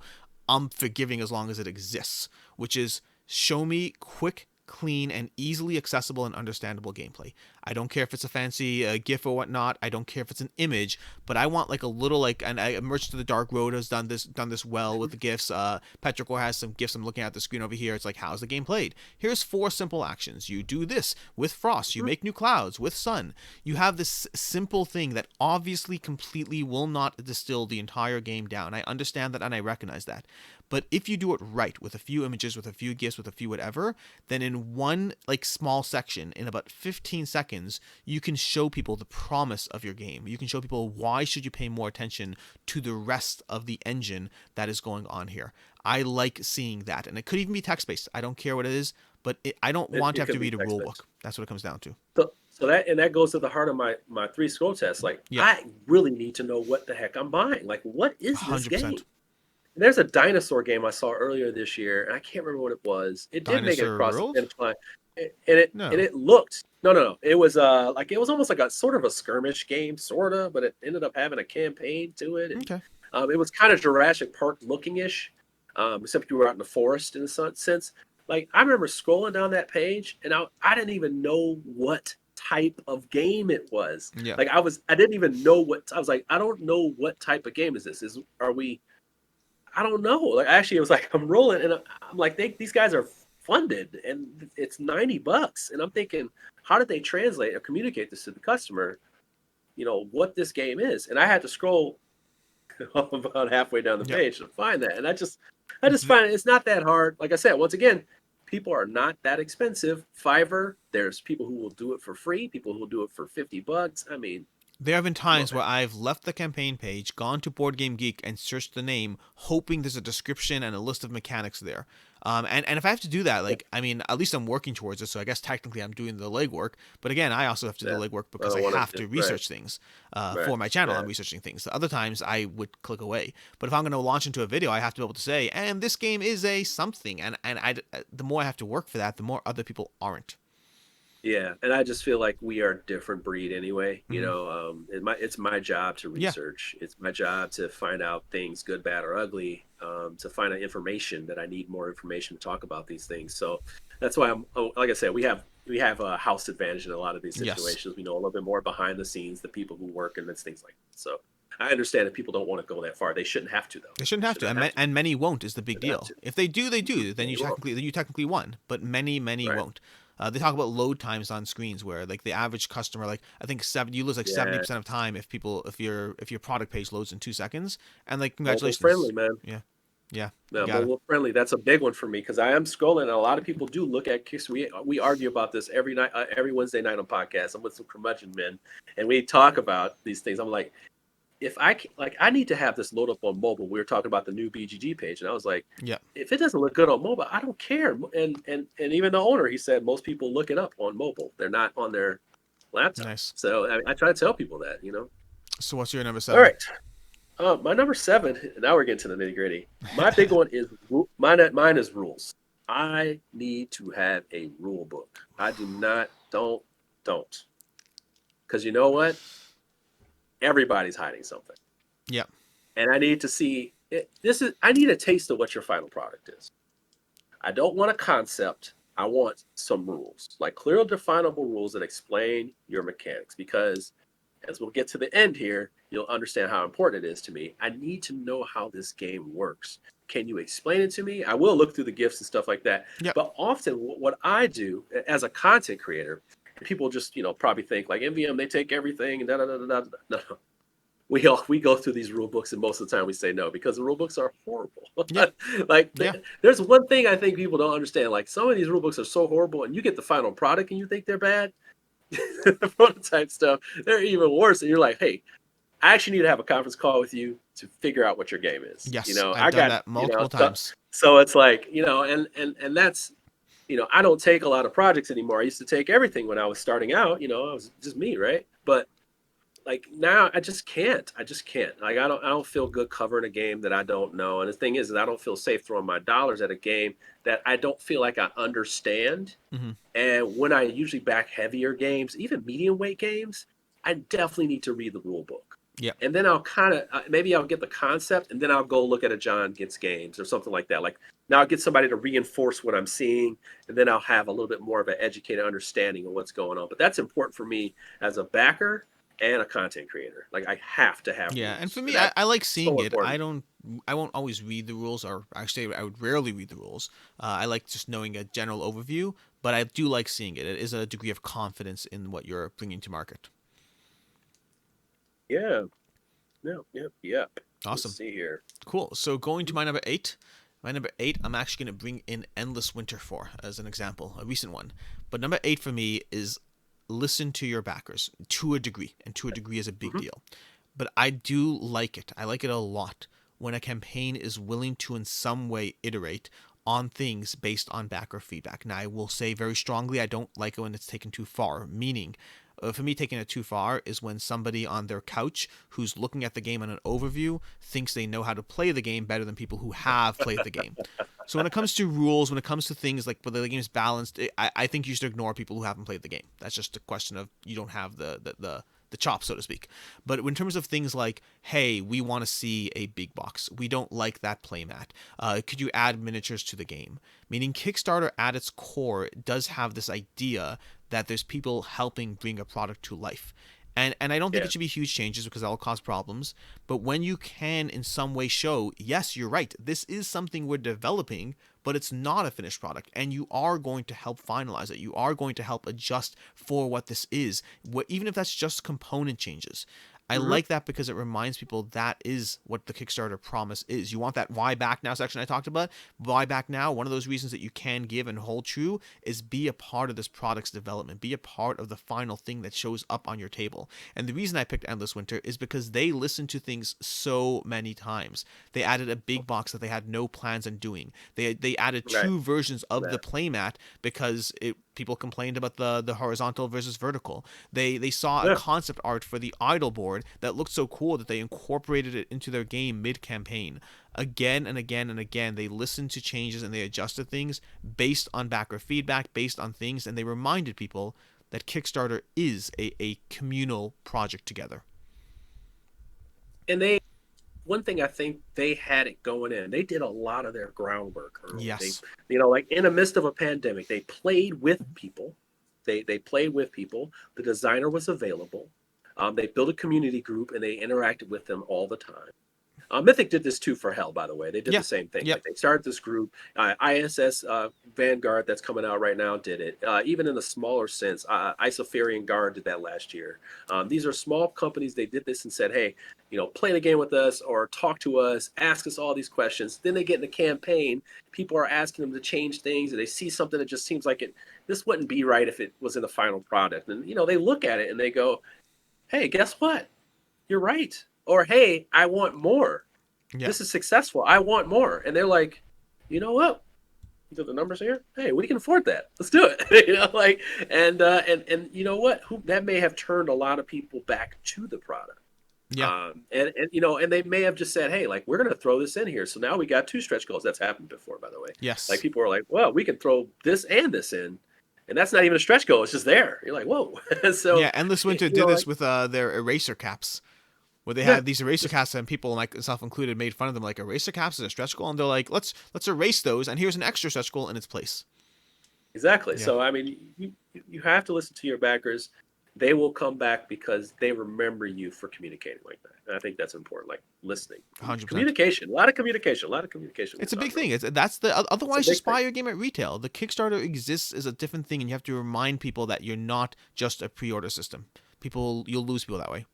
I'm forgiving as long as it exists, which is show me quick, clean, and easily accessible and understandable gameplay. I don't care if it's a fancy GIF or whatnot. I don't care if it's an image, but I want like a little and Emerge to the Dark Road has done this well with the GIFs. Petrichor has some GIFs. I'm looking at the screen over here. It's like, how's the game played? Here's 4 simple actions. You do this with frost. You make new clouds with sun. You have this simple thing that obviously completely will not distill the entire game down. I understand that and I recognize that. But if you do it right with a few images, with a few GIFs, with a few whatever, then in one like small section, in about 15 seconds, you can show people the promise of your game. You can show people why should you pay more attention to the rest of the engine that is going on here. I like seeing that. And it could even be text-based. I don't care what it is, but I don't want to It have could to be read a rule text based. book. That's what it comes down to. So that goes to the heart of my three scroll test. Like, Yep. I really need to know what the heck I'm buying. Like, what is this game? 100%. And there's a dinosaur game I saw earlier this year, and I can't remember what it was. It did make it Dinosaur across the World? finish line, and No. it looked no. It was like it was almost like a sort of a skirmish game, sorta, but it ended up having a campaign to it, and Okay. it was kind of Jurassic Park looking ish, except you were out in the forest in a sense. Like, I remember scrolling down that page, and I didn't even know what type of game it was. Yeah. Like, I didn't even know what I was like. I don't know what type of game is this. Are we? I don't know. Like, actually, it was like I'm rolling, and I'm like, these guys are funded, and it's $90, and I'm thinking, how did they translate or communicate this to the customer? What this game is, and I had to scroll about halfway down the Yep. page to find that, and I just find it's not that hard. Like I said, once again, people are not that expensive. Fiverr, there's people who will do it for free, people who will do it for $50. I mean, There have been come on, times where I've left the campaign page, gone to Board Game Geek, and searched the name, hoping there's a description and a list of mechanics there. And if I have to do that, man. like, I mean, at least I'm working towards it, so I guess technically I'm doing the legwork. But again, I also have to do Yeah, the legwork I because don't I want have to. to Right, research things right, for my channel. I'm right. researching things. The other times I would click away. But if I'm going to launch into a video, I have to be able to say, and this game is a something. And the more I have to work for that, the more other people aren't. Yeah, and I just feel like we are a different breed anyway. Hmm. It's my job to Yeah. research. It's my job to find out things, good, bad, or ugly. To find out information that I need more information to talk about these things. So that's why like I said, we have a house advantage in a lot of these Yes. situations. We know a little bit more behind the scenes, the people who work, and it's things like that. So I understand that people don't want to go that far. They shouldn't have to, though. They shouldn't They have should to, not have to. and many won't is the big Shouldn't have deal. to. If they do, they do. Then Many won't. you technically won. But many Right. won't. They talk about load times on screens where like the average customer, like I think you lose like Yeah. 70% of time if your product page loads in 2 seconds. And like Mobile friendly, congratulations, man. yeah, yeah, you No, got it. mobile friendly. That's a big one for me because I am scrolling, and a lot of people do look at Kickstarter. We argue about this every night, every Wednesday night on podcast. I'm with some curmudgeon men, and we talk about these things. I'm like, if I like, I need to have this load up on mobile. We were talking about the new BGG page, and I was like, Yeah, if it doesn't look good on mobile, I don't care. And even the owner, he said most people look it up on mobile. They're not on their laptop. nice. So I try to tell people that. So what's your number All 7? right. My number 7. Now we're getting to the nitty gritty. My big one is mine is rules. I need to have a rule book. I do not. Don't. Because you know what? Everybody's hiding something, Yeah, and I need to see it. I need a taste of what your final product is. I don't want a concept. I want some rules, like clear, definable rules that explain your mechanics. Because as we'll get to the end here, you'll understand how important it is to me. I need to know how this game works. Can you explain it to me? I will look through the gifts and stuff like that. yep, But often, what I do as a content creator, people just probably think like MVM, they take everything and da da da da da. No, we go through these rule books, and most of the time we say no because the rule books are horrible. yeah, Like, yeah, there's one thing I think people don't understand. Like, some of these rule books are so horrible, and you get the final product and you think they're bad. The prototype stuff, they're even worse. And you're like, hey, I actually need to have a conference call with you to figure out what your game is. yes. I've I done got, that multiple so, times. so it's like, and that's, I don't take a lot of projects anymore. I used to take everything when I was starting out. I was just me, right? But like now, I just can't. I just can't. Like, I don't feel good covering a game that I don't know. And the thing is, I don't feel safe throwing my dollars at a game that I don't feel like I understand. Hmm. And when I usually back heavier games, even medium weight games, I definitely need to read the rule book. Yeah, And then I'll kind of, maybe I'll get the concept, and then I'll go look at a John Gets Games or something like that. Like, now I'll get somebody to reinforce what I'm seeing, and then I'll have a little bit more of an educated understanding of what's going on. But that's important for me as a backer and a content creator. Like, I have to have yeah. And for rules. And me, I that's like seeing so it. important. I won't always read the rules, or actually, I would rarely read the rules. I like just knowing a general overview, but I do like seeing it. It is a degree of confidence in what you're bringing to market. Yeah. No, yep. Let's Awesome. see here. Cool. So going to my number 8. My number 8, I'm actually going to bring in Endless Winter for as an example, a recent one. But number 8 for me is listen to your backers to a degree, and to a degree is a big Hmm. deal. But I do like it. I like it a lot when a campaign is willing to in some way iterate on things based on backer feedback. Now, I will say very strongly, I don't like it when it's taken too far, meaning for me, taking it too far is when somebody on their couch who's looking at the game on an overview thinks they know how to play the game better than people who have played the game. So when it comes to rules, when it comes to things like whether the game is balanced, I think you should ignore people who haven't played the game. That's just a question of you don't have the chop, so to speak. But in terms of things like, hey, we want to see a big box. We don't like that playmat. Could you add miniatures to the game? Meaning Kickstarter at its core does have this idea that there's people helping bring a product to life. And I don't think Yeah. it should be huge changes because that will cause problems. But when you can in some way show, yes, you're right, this is something we're developing, but it's not a finished product. And you are going to help finalize it. You are going to help adjust for what this is, even if that's just component changes. I Hmm. like that because it reminds people that is what the Kickstarter promise is. You want that why back now section I talked about? Why back now? One of those reasons that you can give and hold true is be a part of this product's development. Be a part of the final thing that shows up on your table. And the reason I picked Endless Winter is because they listened to things so many times. They added a big box that they had no plans on doing. They added Right. two versions of the Right. playmat because people complained about the horizontal versus vertical. They saw a Yeah. concept art for the idle board that looked so cool that they incorporated it into their game mid-campaign. Again and again and again, they listened to changes and they adjusted things based on backer feedback, based on things, and they reminded people that Kickstarter is a communal project together. And they, one thing I think they had it going in. They did a lot of their groundwork early. They, Yes. like in the midst of a pandemic, they played with people. They played with people. The designer was available. They built a community group and they interacted with them all the time. Mythic did this too for Hell, by the way. They did Yeah. the same thing. Yep. Like they started this group. ISS Vanguard that's coming out right now did it. Even in the smaller sense, Isofarian Guard did that last year. These are small companies. They did this and said, hey, play the game with us or talk to us, ask us all these questions. Then they get in the campaign. People are asking them to change things, and they see something that just seems like this wouldn't be right if it was in the final product. And they look at it and they go, hey, guess what? You're right. Or, hey, I want more. Yeah. This is successful. I want more. And they're like, you know what? Look at the numbers here. Hey, we can afford that. Let's do it. And you know what? That may have turned a lot of people back to the product. Yeah. And they may have just said, hey, like we're going to throw this in here. So now we got two stretch goals. That's happened before, by the way. Yes. Like people are like, well, we can throw this and this in. And that's not even a stretch goal. It's just there. You're like, whoa. So yeah, Endless Winter did this with their eraser caps, where they had these eraser caps and people, like myself included, made fun of them like eraser caps is a stretch goal, and they're like, let's erase those, and here's an extra stretch goal in its place. Exactly. Yeah. So I mean, you have to listen to your backers. They will come back because they remember you for communicating like that. And I think that's important, like listening. 100%. Communication, a lot of communication. It's a big thing. Otherwise just buy thing. your game at retail. The Kickstarter exists as a different thing, and you have to remind people that you're not just a pre-order system. You'll lose people that way.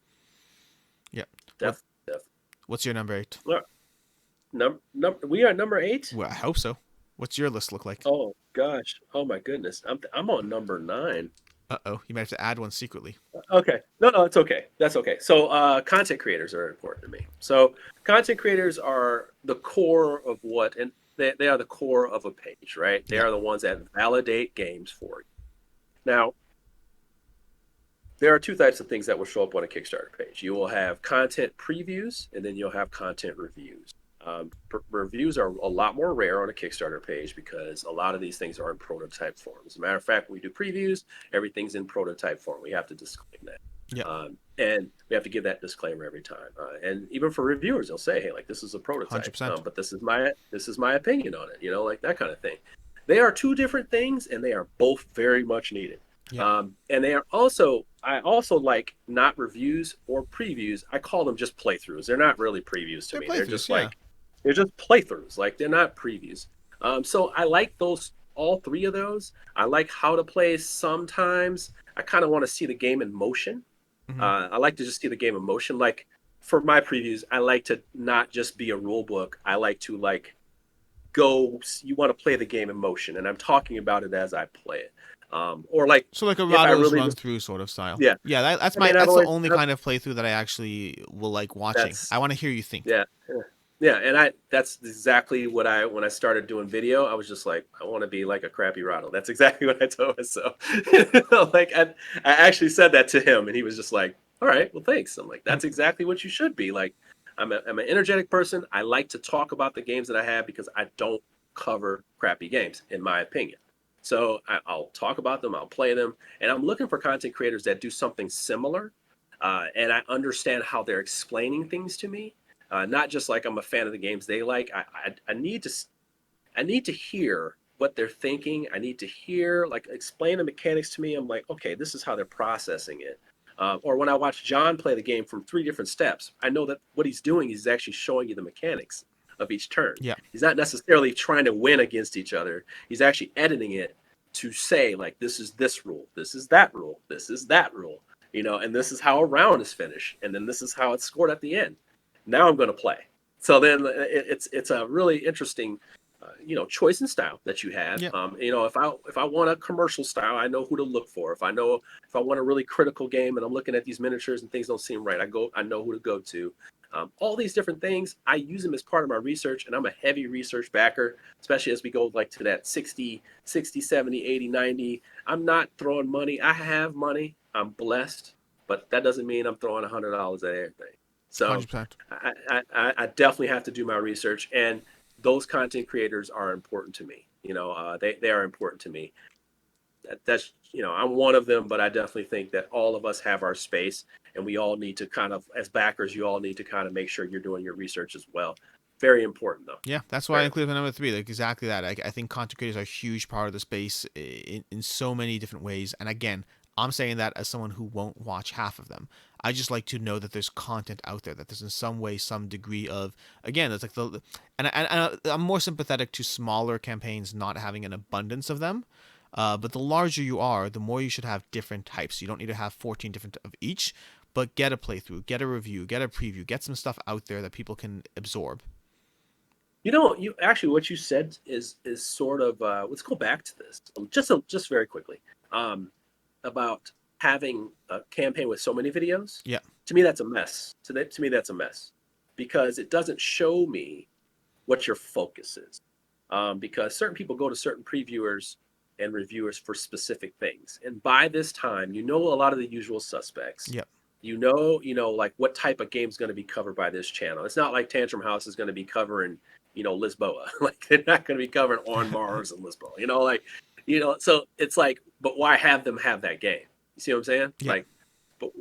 Yeah. Def. What's your number 8? We are number 8. Well, I hope so. What's your list look like? Oh gosh. Oh my goodness. I'm on number 9. Uh-oh. You might have to add one secretly. Okay. No, it's okay. That's okay. So content creators are important to me. So content creators are the core of what, and they are the core of a page, right? They are the ones that validate games for you. Now, there are two types of things that will show up on a Kickstarter page. You will have content previews, and then you'll have content reviews. Reviews are a lot more rare on a Kickstarter page because a lot of these things are in prototype form. As a matter of fact, when we do previews, everything's in prototype form. We have to disclaim that. Yeah. And we have to give that disclaimer every time. And even for reviewers, they'll say, hey, like this is a prototype, 100%. but this is my opinion on it, like that kind of thing. They are two different things, and they are both very much needed. Yeah. And they are also, I also like not reviews or previews. I call them just playthroughs. They're not really previews to me. They're just they're just playthroughs. Like they're not previews. So I like all three of those. I like how to play sometimes. I kind of want to see the game in motion. Mm-hmm. I like to just see the game in motion. Like for my previews, I like to not just be a rule book. I like to you want to play the game in motion, and I'm talking about it as I play it. Or like a Rado's run through sort of style. Yeah. That's the only kind of playthrough that I actually will like watching. I want to hear you think. Yeah. Yeah, and I that's exactly what I when I started doing video, I was just like, I want to be like a crappy Ronald. That's exactly what I told myself. Like I actually said that to him and he was just like, all right, well thanks. I'm like, that's exactly what you should be. Like I'm an energetic person. I like to talk about the games that I have because I don't cover crappy games, in my opinion. So I'll talk about them, I'll play them, and I'm looking for content creators that do something similar. And I understand how they're explaining things to me, not just like I'm a fan of the games they like. I need to hear what they're thinking. I need to hear like explain the mechanics to me. I'm like, okay, this is how they're processing it. Or when I watch John play the game from three different steps, I know that what he's doing is actually showing you the mechanics of each turn. Yeah. He's not necessarily trying to win against each other. He's actually editing it to say like, this is this rule, this is that rule, this is that rule, and this is how a round is finished, and then this is how it's scored at the end. Now I'm going to play. So then it's a really interesting, choice and style that you have. Yeah. If I want a commercial style, I know who to look for. If I want a really critical game and I'm looking at these miniatures and things don't seem right, I know who to go to. All these different things, I use them as part of my research, and I'm a heavy research backer, especially as we go like to that 60, 70, 80, 90. I'm not throwing money. I have money. I'm blessed, but that doesn't mean I'm throwing $100 at everything. So 100%. I definitely have to do my research, and those content creators are important to me. They are important to me. That's I'm one of them, but I definitely think that all of us have our space, and we all need to kind of, as backers, you all need to kind of make sure you're doing your research as well. Very important, though. Yeah, that's why I Very. included my number 3. Like exactly that. I think content creators are a huge part of the space in so many different ways. And again, I'm saying that as someone who won't watch half of them. I just like to know that there's content out there, that there's in some way some degree of, again, it's like I'm more sympathetic to smaller campaigns not having an abundance of them. But the larger you are, the more you should have different types. You don't need to have 14 different of each, but get a playthrough, get a review, get a preview, get some stuff out there that people can absorb. You actually what you said is sort of let's go back to this just very quickly, about having a campaign with so many videos. Yeah. To me, that's a mess. To me, that's a mess because it doesn't show me what your focus is. Because certain people go to certain previewers and reviewers for specific things, and by this time, a lot of the usual suspects. Yep. Like what type of game is going to be covered by this channel. It's not like Tantrum House is going to be covering, Lisboa. Like they're not going to be covering On Mars and Lisboa. So it's like, but why have them have that game? You see what I'm saying? Yeah. Like,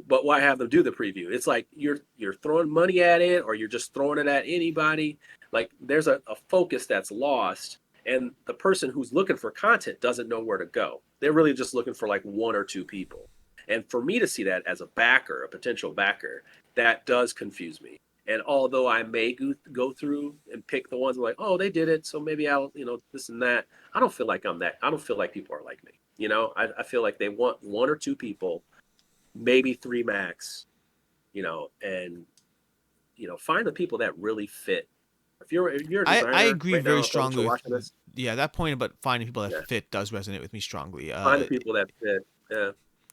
but why have them do the preview? It's like you're throwing money at it, or you're just throwing it at anybody. Like there's a focus that's lost, and the person who's looking for content doesn't know where to go. They're really just looking for like one or two people. And for me to see that as a backer, a potential backer, that does confuse me. And although I may go through and pick the ones like, oh, they did it, so maybe I'll, this and that. I don't feel like I'm that. I don't feel like people are like me. I feel like they want one or two people, maybe three max, and find the people that really fit. If you're a designer, I agree right very now, strongly with watching this, yeah, that point about finding people that fit does resonate with me strongly. find the people that fit. Yeah.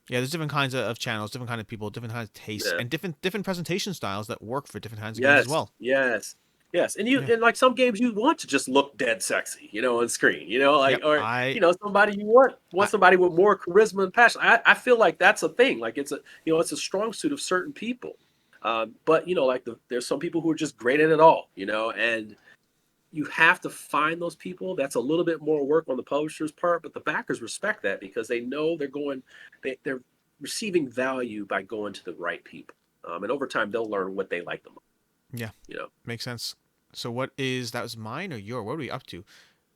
Yeah, there's different kinds of channels, different kind of people, different kinds of tastes, Yeah. and different presentation styles that work for different kinds of games as well. Yes, and Yeah. and like some games you want to just look dead sexy, on screen, like Yep. or somebody you want somebody with more charisma and passion. I feel like that's a thing. Like it's a strong suit of certain people, but like there's some people who are just great at it all, and you have to find those people. That's a little bit more work on the publisher's part, but the backers respect that because they know they're receiving value by going to the right people. And over time, they'll learn what they like the most. Yeah. Makes sense. So that was mine or your? What are we up to?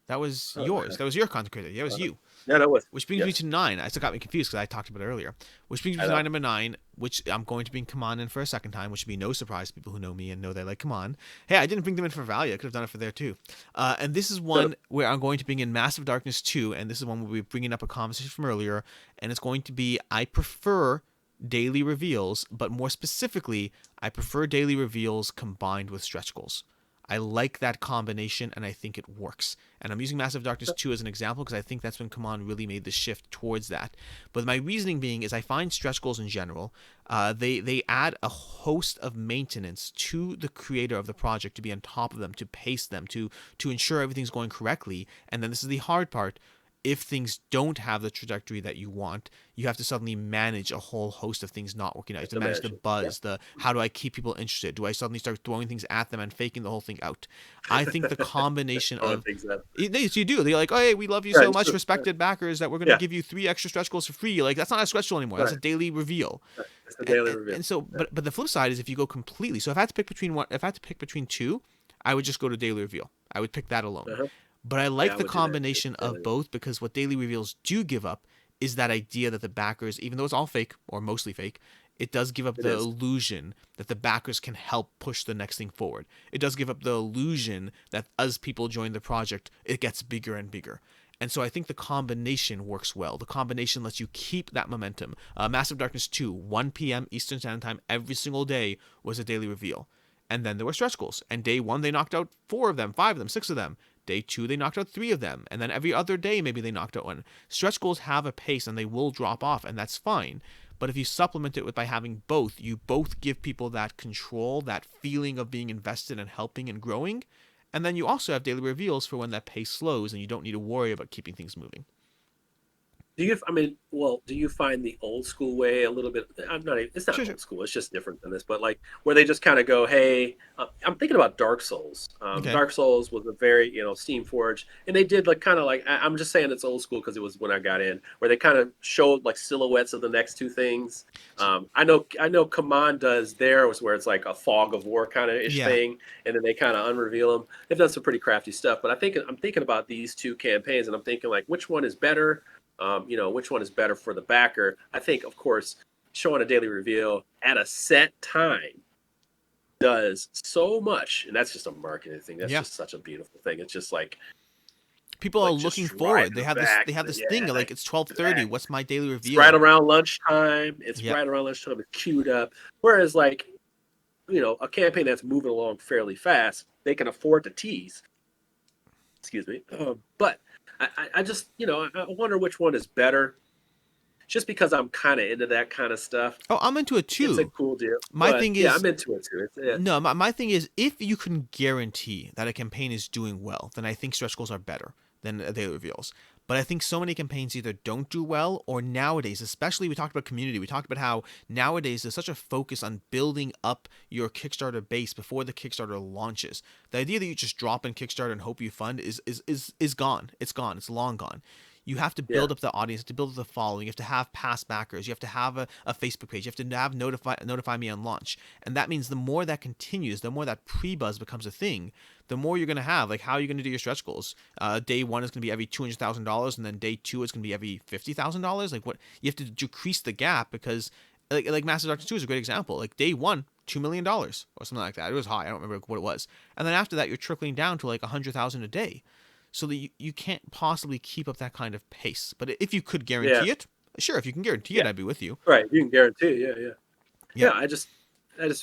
That was yours. That was your content creator. That was you. Yeah, that was. Which brings me to 9. I still got me confused because I talked about it earlier. Which brings me to number 9, which I'm going to bring Come On in for a second time, which should be no surprise to people who know me and know they like Come On. Hey, I didn't bring them in for value. I could have done it for there too. And this is one where I'm going to bring in Massive Darkness 2, and this is one where we're bringing up a conversation from earlier, and it's going to be I prefer daily reveals, but more specifically, I prefer daily reveals combined with stretch goals. I like that combination, and I think it works. And I'm using Massive Darkness 2 as an example because I think that's when Command really made the shift towards that. But my reasoning being is I find stretch goals in general, they add a host of maintenance to the creator of the project to be on top of them, to pace them, to ensure everything's going correctly. And then this is the hard part. If things don't have the trajectory that you want, you have to suddenly manage a whole host of things not working out. You have to manage the Yeah. buzz, the how do I keep people interested? Do I suddenly start throwing things at them and faking the whole thing out? I think the combination Throwing of things up. you do. They're like, oh, hey, we love you so Right. much, Sure. respected backers, that we're going to Yeah. give you 3 extra stretch goals for free. You're like, that's not a stretch goal anymore. That's Right. a daily reveal. Right. It's a And, daily and, reveal. and so, Yeah. but the flip side is if you go completely. So if I had to pick between one, if I had to pick between two, I would just go to daily reveal. I would pick that alone. Uh-huh. But I Yeah, like I the would do that too. combination Daily of both because what daily reveals do give up is that idea that the backers, even though it's all fake or mostly fake, it does give up It the is. illusion that the backers can help push the next thing forward. It does give up the illusion that as people join the project, it gets bigger and bigger. And so I think the combination works well. The combination lets you keep that momentum. Massive Darkness 2, 1 p.m. Eastern Standard Time every single day was a daily reveal. And then there were stretch goals. And day 1, they knocked out 4 of them, 5 of them, 6 of them. Day 2, they knocked out 3 of them. And then every other day, maybe they knocked out 1. Stretch goals have a pace and they will drop off, and that's fine. But if you supplement it with by having both, you both give people that control, that feeling of being invested and helping and growing. And then you also have daily reveals for when that pace slows and you don't need to worry about keeping things moving. Do you find the old school way a little bit? It's not Sure, sure. old school. It's just different than this. But like where they just kind of go, hey, I'm thinking about Dark Souls. Okay. Dark Souls was a very, Steam Forge, and they did like kind of like I'm just saying it's old school because it was when I got in, where they kind of showed like silhouettes of the next two things. I know Command does theirs where it's like a fog of war kind of ish Yeah. thing, and then they kind of unreveal them. They've done some pretty crafty stuff, but I'm thinking about these two campaigns, and I'm thinking like which one is better. Which one is better for the backer. I think, of course, showing a daily reveal at a set time does so much, and that's just a marketing thing. That's Yeah. just such a beautiful thing. It's just like People are just looking drive forward. They you have this back. they have this thing Yeah, like it's 12:30. back. What's my daily It's right reveal? around lunchtime. It's Yeah. right around lunchtime. It's queued up. Whereas, like, a campaign that's moving along fairly fast, they can afford to tease. Excuse me. But I just, I wonder which one is better. Just because I'm kind of into that kind of stuff. Oh, I'm into it It's a too. cool deal. My But thing yeah, is I'm into it too. Yeah. no, my thing is if you can guarantee that a campaign is doing well, then I think stretch goals are better than daily reveals. But I think so many campaigns either don't do well or nowadays, especially we talked about community, we talked about how nowadays there's such a focus on building up your Kickstarter base before the Kickstarter launches. The idea that you just drop in Kickstarter and hope you fund is gone. It's gone. It's long gone. You have to Yeah. build up the audience, to build up the following. You have to have past backers. You have to have a Facebook page. You have to have notify me on launch. And that means the more that continues, the more that pre-buzz becomes a thing, the more you're going to have. Like, how are you going to do your stretch goals? Day 1 is going to be every $200,000, and then day 2 is going to be every $50,000. Like, what you have to decrease the gap because, like Master Darkness 2 is a great example. Like, day 1, $2 million or something like that. It was high. I don't remember what it was. And then after that, you're trickling down to like 100,000 a day. So that you can't possibly keep up that kind of pace. But if you could Yeah. guarantee it, sure. If you can guarantee it, Yeah. I'd be with you. Right. You can guarantee. Yeah. Yeah. Yeah. Yeah. I just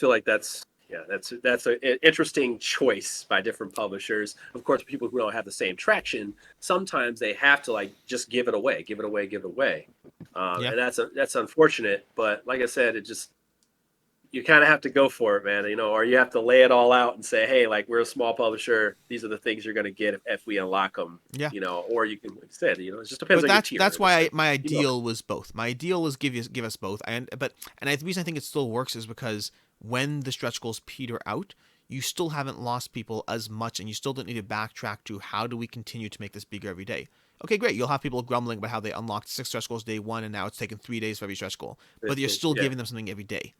feel like that's an interesting choice by different publishers. Of course, people who don't have the same traction, sometimes they have to like just give it away, give it away, give it away, Yeah. and that's unfortunate. But like I said, you kind of have to go for it, man. Or you have to lay it all out and say, hey, like we're a small publisher. These are the things you're going to get if we unlock them. Yeah. Or you can, like I said, it just depends But on your tier. that's why my You know. ideal was both. My ideal was give us both. The reason I think it still works is because when the stretch goals peter out, you still haven't lost people as much, and you still don't need to backtrack to how do we continue to make this bigger every day. Okay, great. You'll have people grumbling about how they unlocked 6 stretch goals day 1, and now it's taken 3 days for every stretch goal. But you're still Yeah. giving them something every day.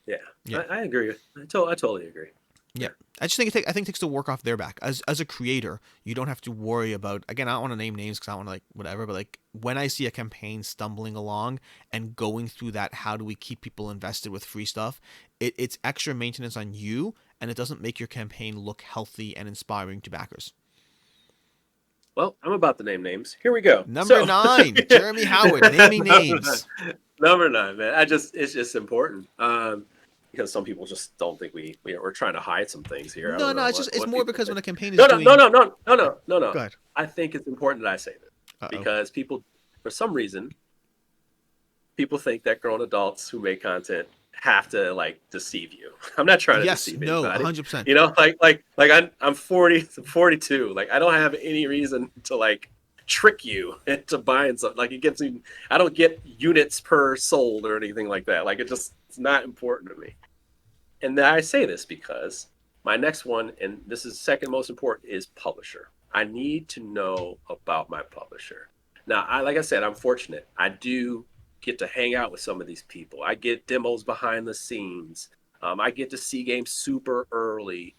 Yeah. Yeah. I agree. I totally agree. Yeah, I just think it takes the work off their back. As a creator, you don't have to worry about. Again, I don't want to name names because I don't want to like whatever. But like when I see a campaign stumbling along and going through that, how do we keep people invested with free stuff? It's extra maintenance on you, and it doesn't make your campaign look healthy and inspiring to backers. Well, I'm about to name names. Here we go. Number 9, Jeremy Howard, naming names. Number 9, man. It's just important. because some people just don't think we're trying to hide some things here. I No, don't no, know it's what more people because when think. a campaign is No, no, no, doing. no, no, no, Yeah, no, no, no. go ahead. I think it's important that I say this Uh-oh. because people, for some reason, people think that grown adults who make content have to like deceive you. I'm not trying to Yes, deceive no, anybody. 100%. You know, like I'm 40, 42. Like I don't have any reason to like trick you into buying something. Like it gets me. I don't get units per sold or anything like that. Like it's not important to me. And then I say this because my next one, and this is second most important, is publisher. I need to know about my publisher. Now, like I said, I'm fortunate. I do get to hang out with some of these people. I get demos behind the scenes. I get to see games super early.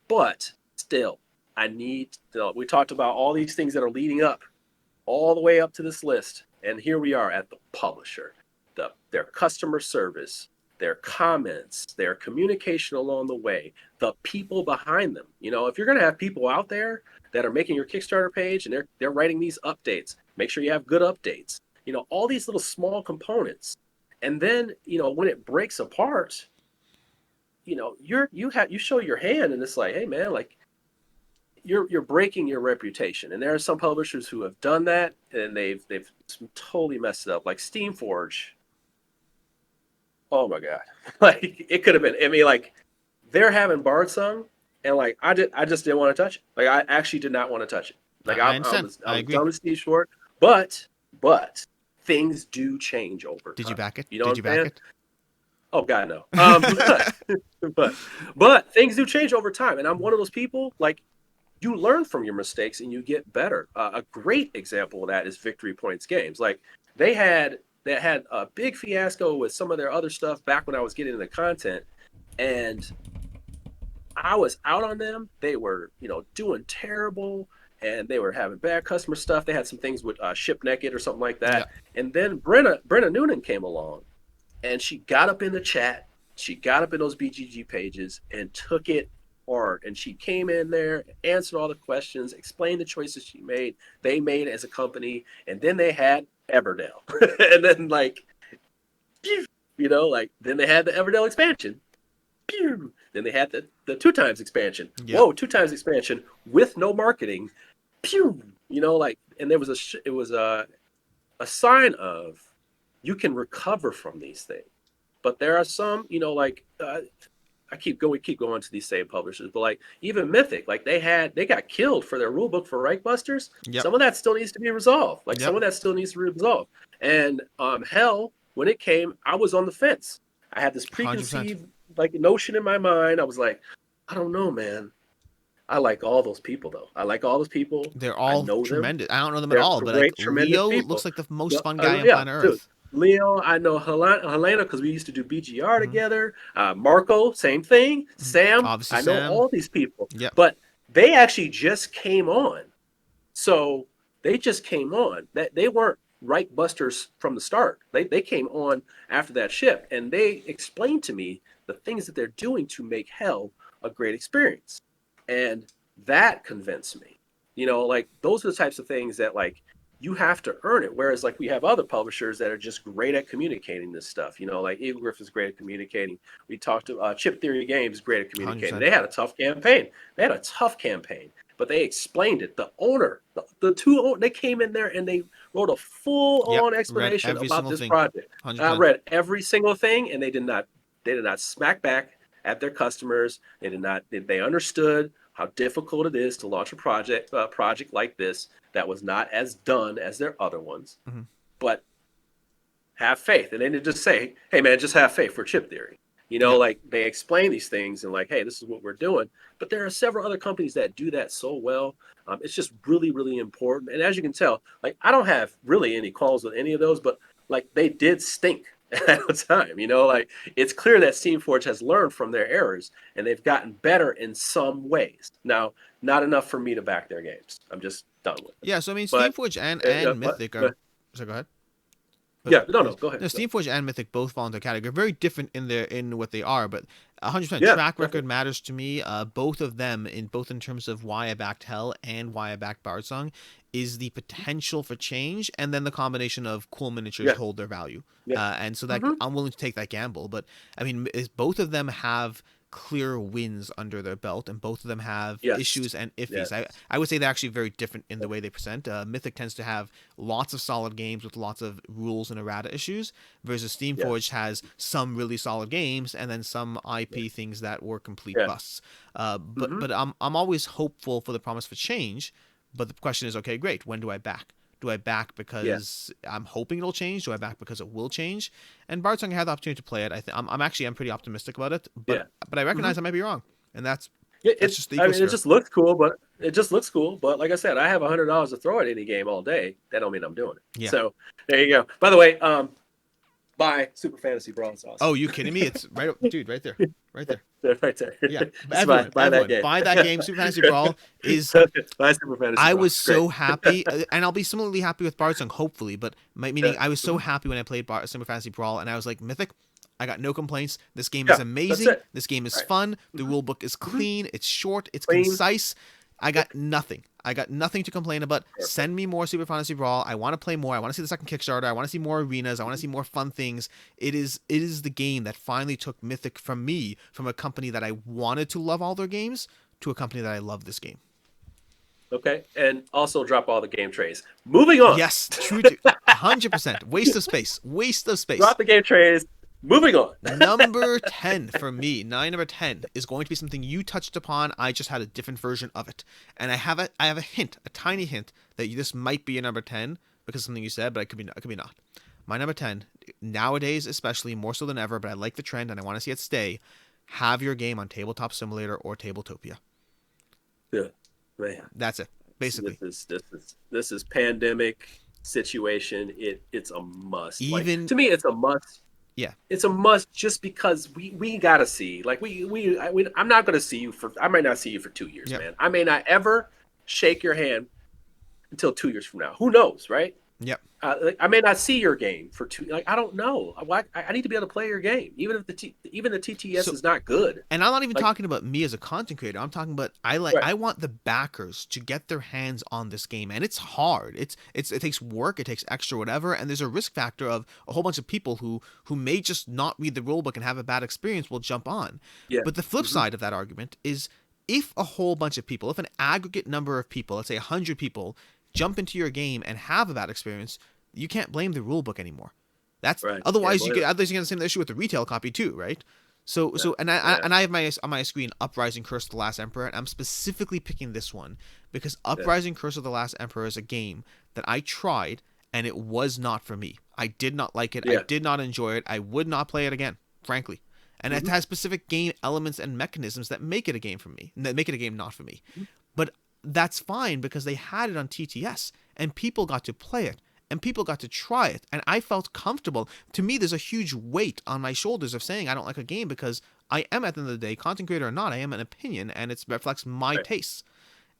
But still, I need to, we talked about all these things that are leading up all the way up to this list. And here we are at the publisher, their customer service, their comments, their communication along the way, the people behind them. You know, if you're going to have people out there that are making your Kickstarter page and they're writing these updates, make sure you have good updates. You know, all these little small components. And then, you know, when it breaks apart, you know, you show your hand and it's like, hey man, like you're breaking your reputation. And there are some publishers who have done that and they've totally messed it up. Like Steamforge. Oh my god. Like it could have been. I mean, like they're having Bard sung, and like I just didn't want to touch it. Like I actually did not want to touch it. Like I understand. I I was agree. done with Steve Short, but things do change over Did you time. back it? You know Did what you I'm back saying? it? Oh God, no. But things do change over time, and I'm one of those people. Like you learn from your mistakes and you get better. A great example of that is Victory Points Games. Like they had a big fiasco with some of their other stuff back when I was getting into content, and I was out on them. They were, you know, doing terrible, and they were having bad customer stuff. They had some things with Ship Naked or something like Yeah. that. And then Brenna Noonan came along, and she got up in the chat, she got up in those BGG pages and took it hard. And she came in there, answered all the questions, explained the choices they made as a company, and then they had Everdell. And then like, you know, like then they had the Everdell expansion. Then they had the two times expansion. Yep. Whoa, two times expansion with no marketing. Pew! You know, like, and there was it was a sign of you can recover from these things. But there are some, you know, like we keep going to these same publishers, but like even Mythic, like they got killed for their rulebook for Reichbusters. Yep. Some of that still needs to be resolved. Like some Yep. of that still needs to be resolved. And Hell, when it came, I was on the fence. I had this 100%. preconceived like notion in my mind. I was like, I don't know, man. I like all those people though. I like all those people. They're I all know them. tremendous. I don't know them at They're all, but like great, tremendous Leo people. looks like the most No, fun guy on yeah, planet dude. Earth. Leo, I know Helena because we used to do BGR Hmm. together. Marco, same thing. Hmm. Sam, Obviously, I know Sam. all these people, Yep. but they actually just came on. So they just came on. That they weren't right busters from the start. They came on after that ship, and they explained to me the things that they're doing to make Hell a great experience, and that convinced me. You know, like those are the types of things that like you have to earn it. Whereas like we have other publishers that are just great at communicating this stuff. You know, like Eagle Griff is great at communicating. We talked to Chip Theory Games great at communicating. 100%. They had a tough campaign. They had a tough campaign, but they explained it. The owner, the two, they came in there and they wrote a Yep. full-on Read explanation every about single this thing. project. I 100%. read every single thing, and they did not smack back at their customers. They did not. They understood how difficult it is to launch a project like this that was not as done as their other ones, Hmm. but have faith. And they didn't just say, hey man, just have faith for chip theory. You know, Yep. like they explain these things and like, hey, this is what we're doing. But there are several other companies that do that so well. It's just really, really important. And as you can tell, like I don't have really any calls with any of those, but like they did stink at the time. You know, like it's clear that Steamforge has learned from their errors and they've gotten better in some ways. Now, not enough for me to back their games. I'm just done with it. Yeah. So I mean, But Steamforge yeah, and Mythic are. So go ahead. But yeah, no, no, go ahead. no, Go ahead. Steamforge and Mythic both fall into a category very different in what they are, but 100% Yeah, track record definitely. matters to me. Both of them in terms of why I backed Hell and why I backed Bardsong. is the potential for change, and then the combination of cool miniatures Yeah. hold their value. Yeah. And so that Hmm. I'm willing to take that gamble. But I mean, both of them have clear wins under their belt, and both of them have Yes. issues and iffies. Yes. I would say they're actually very different in the way they present. Mythic tends to have lots of solid games with lots of rules and errata issues, versus Steamforged Yes. has some really solid games and then some Yeah. IP things that were complete Yeah. busts. But Hmm. but I'm always hopeful for the promise for change. But the question is, okay, great. When do I back? Do I back Yeah. because I'm hoping it'll change? Do I back because it will change? And Bardsong had the opportunity to play it. I'm pretty optimistic about it, Yeah. but I Hmm. recognize I might be wrong, and It, that's just the I mean, it ecosphere. just looks cool, but it just looks cool. But like I said, I have $100 to throw at any game all day. That don't mean I'm doing it. Yeah. So there you go. By the way, buy Super Fantasy Brawl. It's awesome. Oh, you kidding me? It's right, dude, right there, right there. Right there. Yeah, Just buy that game. buy that game. Super Fantasy Brawl is. Buy Super Fantasy I Brawl. was It's great. so happy, and I'll be similarly happy with Bardsong, hopefully. But meaning, Yeah. I was so Mhm. happy when I played Super Fantasy Brawl, and I was like, Mythic, I got no complaints. This game is Yeah, that's amazing. it. This game is Right. fun. The Mhm. rule book is Mhm. clean. It's short. It's Clean. concise. I got nothing. I got nothing to complain about. Perfect. Send me more Super Fantasy Brawl. I want to play more. I want to see the second Kickstarter. I want to see more arenas. I want to see more fun things. It is the game that finally took Mythic from me, from a company that I wanted to love all their games, to a company that I love this game. Okay, and also drop all the game trays. Moving on. Yes, true to 100%. Waste of space. Waste of space. Drop the game trays. Moving on. Number 10 for me, number 10 is going to be something you touched upon. I just had a different version of it. And I have a hint, a tiny hint that this might be your number 10 because of something you said, but it could be not. My number 10, nowadays especially more so than ever, but I like the trend and I want to see it stay. Have your game on Tabletop Simulator or Tabletopia. Yeah, man. That's it. Basically. This is pandemic situation. It's a must. Even like, to me, it's a must. Yeah. It's a must just because we gotta see. Like I'm not gonna see you for. I might not see you for 2 years, Yep. man. I may not ever shake your hand until 2 years from now. Who knows, right? Yep. I may not see your game for two. Like I don't know. I need to be able to play your game, even if the TTS is not good. And I'm not even Like- talking about me as a content creator. I'm talking about Right. I want the backers to get their hands on this game, and it's hard. It takes work. It takes extra whatever, and there's a risk factor of a whole bunch of people who may just not read the rulebook and have a bad experience will jump on. Yeah. But the flip side of that argument is if a whole bunch of people, if an aggregate number of people, let's say 100 people, jump into your game and have a bad experience, you can't blame the rulebook anymore. That's Right. otherwise Can't you blame get the same issue with the retail copy too, right? So I have on my screen Uprising Curse of the Last Emperor, and I'm specifically picking this one because Uprising Curse of the Last Emperor is a game that I tried and it was not for me. I did not like it. Yeah. I did not enjoy it. I would not play it again, frankly. And it has specific game elements and mechanisms that make it a game for me, that make it a game not for me. But that's fine because they had it on TTS and people got to play it and people got to try it and I felt comfortable. To me, there's a huge weight on my shoulders of saying I don't like a game because I am, at the end of the day, content creator or not, I am an opinion and it reflects my tastes.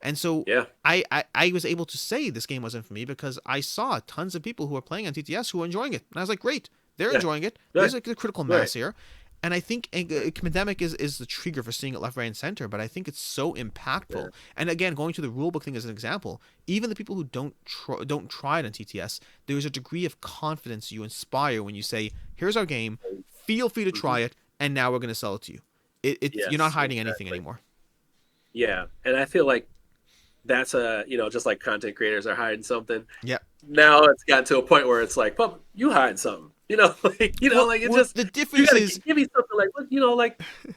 And so I was able to say this game wasn't for me because I saw tons of people who were playing on TTS who were enjoying it. And I was like, great, they're enjoying it. There's like a critical mass here. And I think pandemic is the trigger for seeing it left, right, and center. But I think it's so impactful. Yeah. And again, going to the rulebook thing as an example, even the people who don't try it on TTS, there's a degree of confidence you inspire when you say, "Here's our game. Feel free to try it, and now we're going to sell it to you." You're not hiding anything anymore. Yeah, and I feel like that's just like content creators are hiding something. Yeah. Now it's gotten to a point where it's like, "Well, you hiding something." The difference is give me something like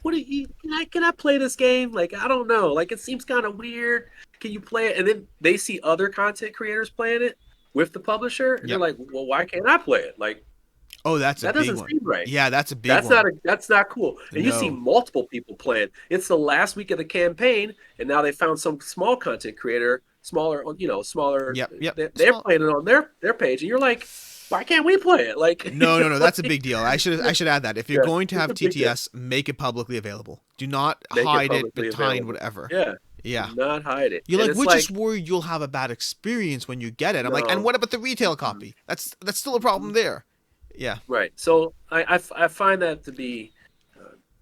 what do you can I play this game? Like I don't know. Like it seems kind of weird. Can you play it? And then they see other content creators playing it with the publisher, and they're like, well, why can't I play it? Like, oh, that doesn't seem right. Yeah, that's a big one. That's not cool. And you see multiple people playing. It's the last week of the campaign, and now they found some small content creator, smaller. Yep. They're playing it on their page, and you're like, why can't we play it? Like, no, that's a big deal. I should add that if you're going to have TTS, make it publicly available. Do not hide it behind whatever. Yeah. Do not hide it. You're like, we're just worried you'll have a bad experience when you get it. I'm like, and what about the retail copy? That's still a problem there. Yeah. Right. So I find that to be,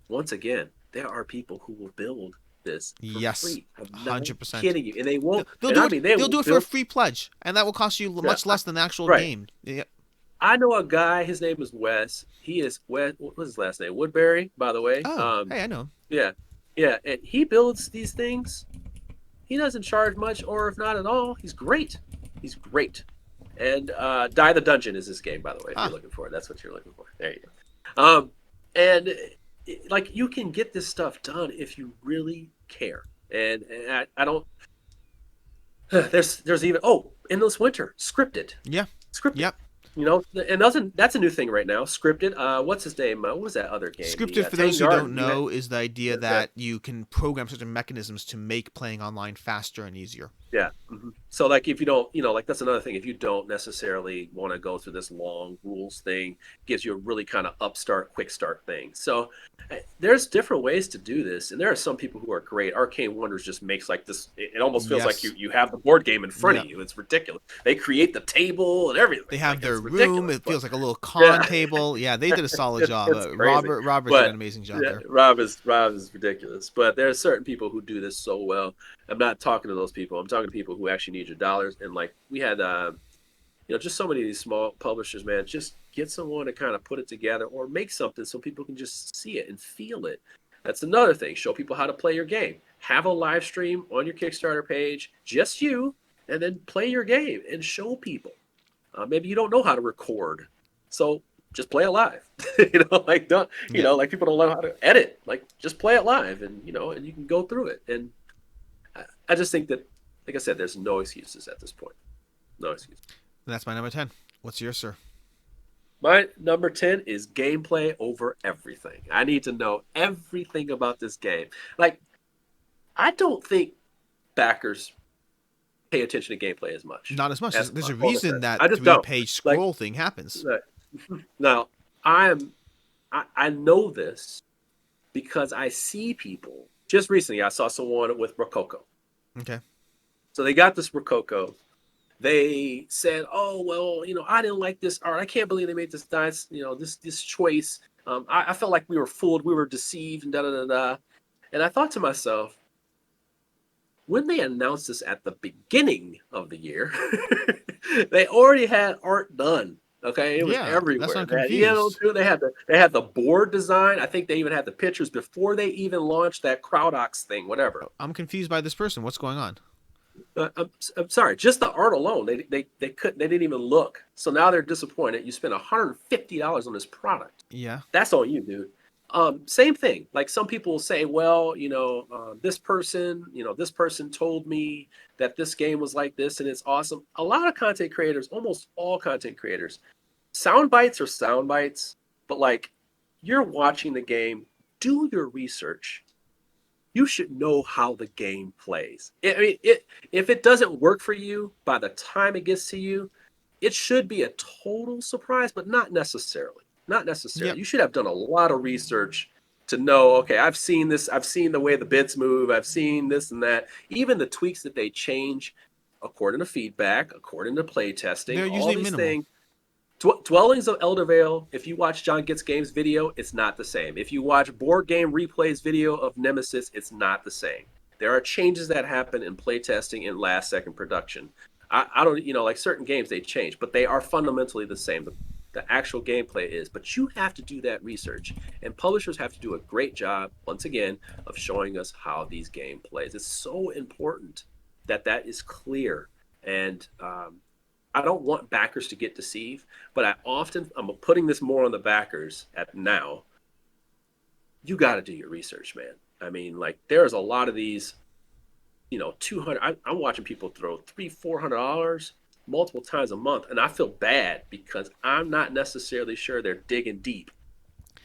once again, there are people who will build this for Yes, free. I'm not 100%. kidding you. And they won't, They'll and do I it. mean, they They'll will do it for a build. free pledge, and that will cost you Yeah, much less than the actual right. game. Yeah. I know a guy. His name is Wes. He is Wes. What's his last name? Woodbury, by the way. Oh, hey, I know. Yeah, yeah. And he builds these things. He doesn't charge much, or if not at all. He's great. He's great. And Die the Dungeon is this game, by the way. If you're Ah, looking for it, that's what you're looking for. There you go. And like you can get this stuff done if you really care. And I don't. There's even Endless Winter scripted. yeah. Scripted. Yep. And that's a new thing right now. Scripted. What's his name? What was that other game? The Scripted, for Tank those who Garden. don't know, is the idea That that you can program certain mechanisms to make playing online faster and easier. Yeah. So like if you don't, like that's another thing. If you don't necessarily want to go through this long rules thing, gives you a really kind of upstart, quick start thing. So there's different ways to do this, and there are some people who are great. Arcane Wonders just makes like this. It almost feels like Yes. you have the board game in front of Yep. you. It's ridiculous. They create the table and everything. They have Like, their it's room. ridiculous, It but feels like a little con yeah, table. Yeah, they did a solid job. it's crazy. Robert's did an But amazing job yeah, there. Rob is ridiculous. But there are certain people who do this so well. I'm not talking to those people. I'm talking to people who actually need your dollars. And like we had, just so many of these small publishers, man. Just get someone to kind of put it together or make something so people can just see it and feel it. That's another thing. Show people how to play your game. Have a live stream on your Kickstarter page, just you, and then play your game and show people. Maybe you don't know how to record, so just play it live. Like don't, Yeah. like people don't know how to edit. Like just play it live, and and you can go through it. And I just think that, like I said, there's no excuses at this point. No excuses. And that's my number 10. What's yours, sir? My number 10 is gameplay over everything. I need to know everything about this game. Like, I don't think backers pay attention to gameplay as much. Not as much. As There's a all the reason time. that I just don't. 3-page Like, scroll thing happens. now, I know this because I see people. Just recently, I saw someone with Rococo. Okay. So they got this Rococo. They said, "Oh well, I didn't like this art. I can't believe they made this nice, this choice. I felt like we were fooled, we were deceived, and da da da da." And I thought to myself, when they announced this at the beginning of the year, they already had art done. Okay, it was Yeah, that's why everywhere. I'm confused. They had the board design. I think they even had the pictures before they even launched that CrowdOx thing, whatever. I'm confused by this person. What's going on? I'm sorry, just the art alone, they couldn't, they didn't even look. So now they're disappointed. You spent $150 on this product. Yeah. That's on you, dude. Same thing. Like some people will say, well, this person told me that this game was like this and it's awesome. A lot of content creators, almost all content creators, sound bites are sound bites, but like you're watching the game, do your research. You should know how the game plays. If it doesn't work for you by the time it gets to you, it should be a total surprise, but not necessarily. Not necessarily. Yep. You should have done a lot of research to know, okay, I've seen this, I've seen the way the bits move, I've seen this and that. Even the tweaks that they change according to feedback, according to play testing, They're all usually these minimal. things. Dwellings of Eldervale, if you watch John Gets Games video, it's not the same. If you watch Board Game Replay's video of Nemesis, it's not the same. There are changes that happen in playtesting and last second production. I don't, like certain games, they change, but they are fundamentally the same. The actual gameplay is, but you have to do that research. And publishers have to do a great job, once again, of showing us how these games plays. It's so important that is clear. And, I don't want backers to get deceived, but I'm putting this more on the backers at now. You got to do your research, man. I mean, like there's a lot of these, 200. I'm watching people throw $300-$400 multiple times a month, and I feel bad because I'm not necessarily sure they're digging deep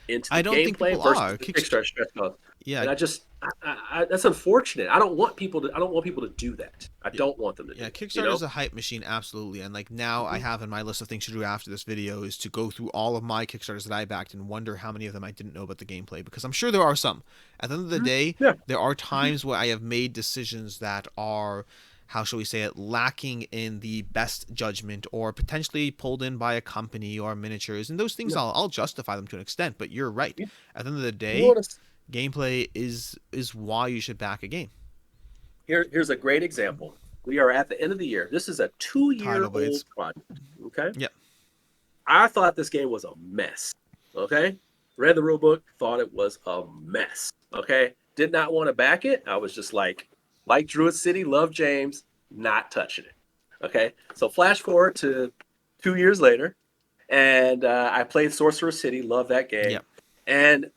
into the I don't think gameplay people versus are. the Kickstarter stretch goals. Yeah. And that's unfortunate. I don't want people to do that. I don't want them to do Yeah, that. Kickstarter is a hype machine, absolutely. And like now I have in my list of things to do after this video is to go through all of my Kickstarters that I backed and wonder how many of them I didn't know about the gameplay, because I'm sure there are some. At the end of the day, Yeah. there are times where I have made decisions that are, how shall we say it, lacking in the best judgment or potentially pulled in by a company or miniatures. And those things, I'll justify them to an extent, but you're right. Yeah. At the end of the You day, wanna Gameplay is why you should back a game. Here's a great example. We are at the end of the year. This is a 2-year Tidal old Blades. project. Okay. Yep. I thought this game was a mess. Okay. Read the rule book, thought it was a mess. Okay. Did not want to back it. I was just like Druid City, love James, not touching it. Okay. So flash forward to 2 years later, and I played Sorcerer City, love that game. Yep. And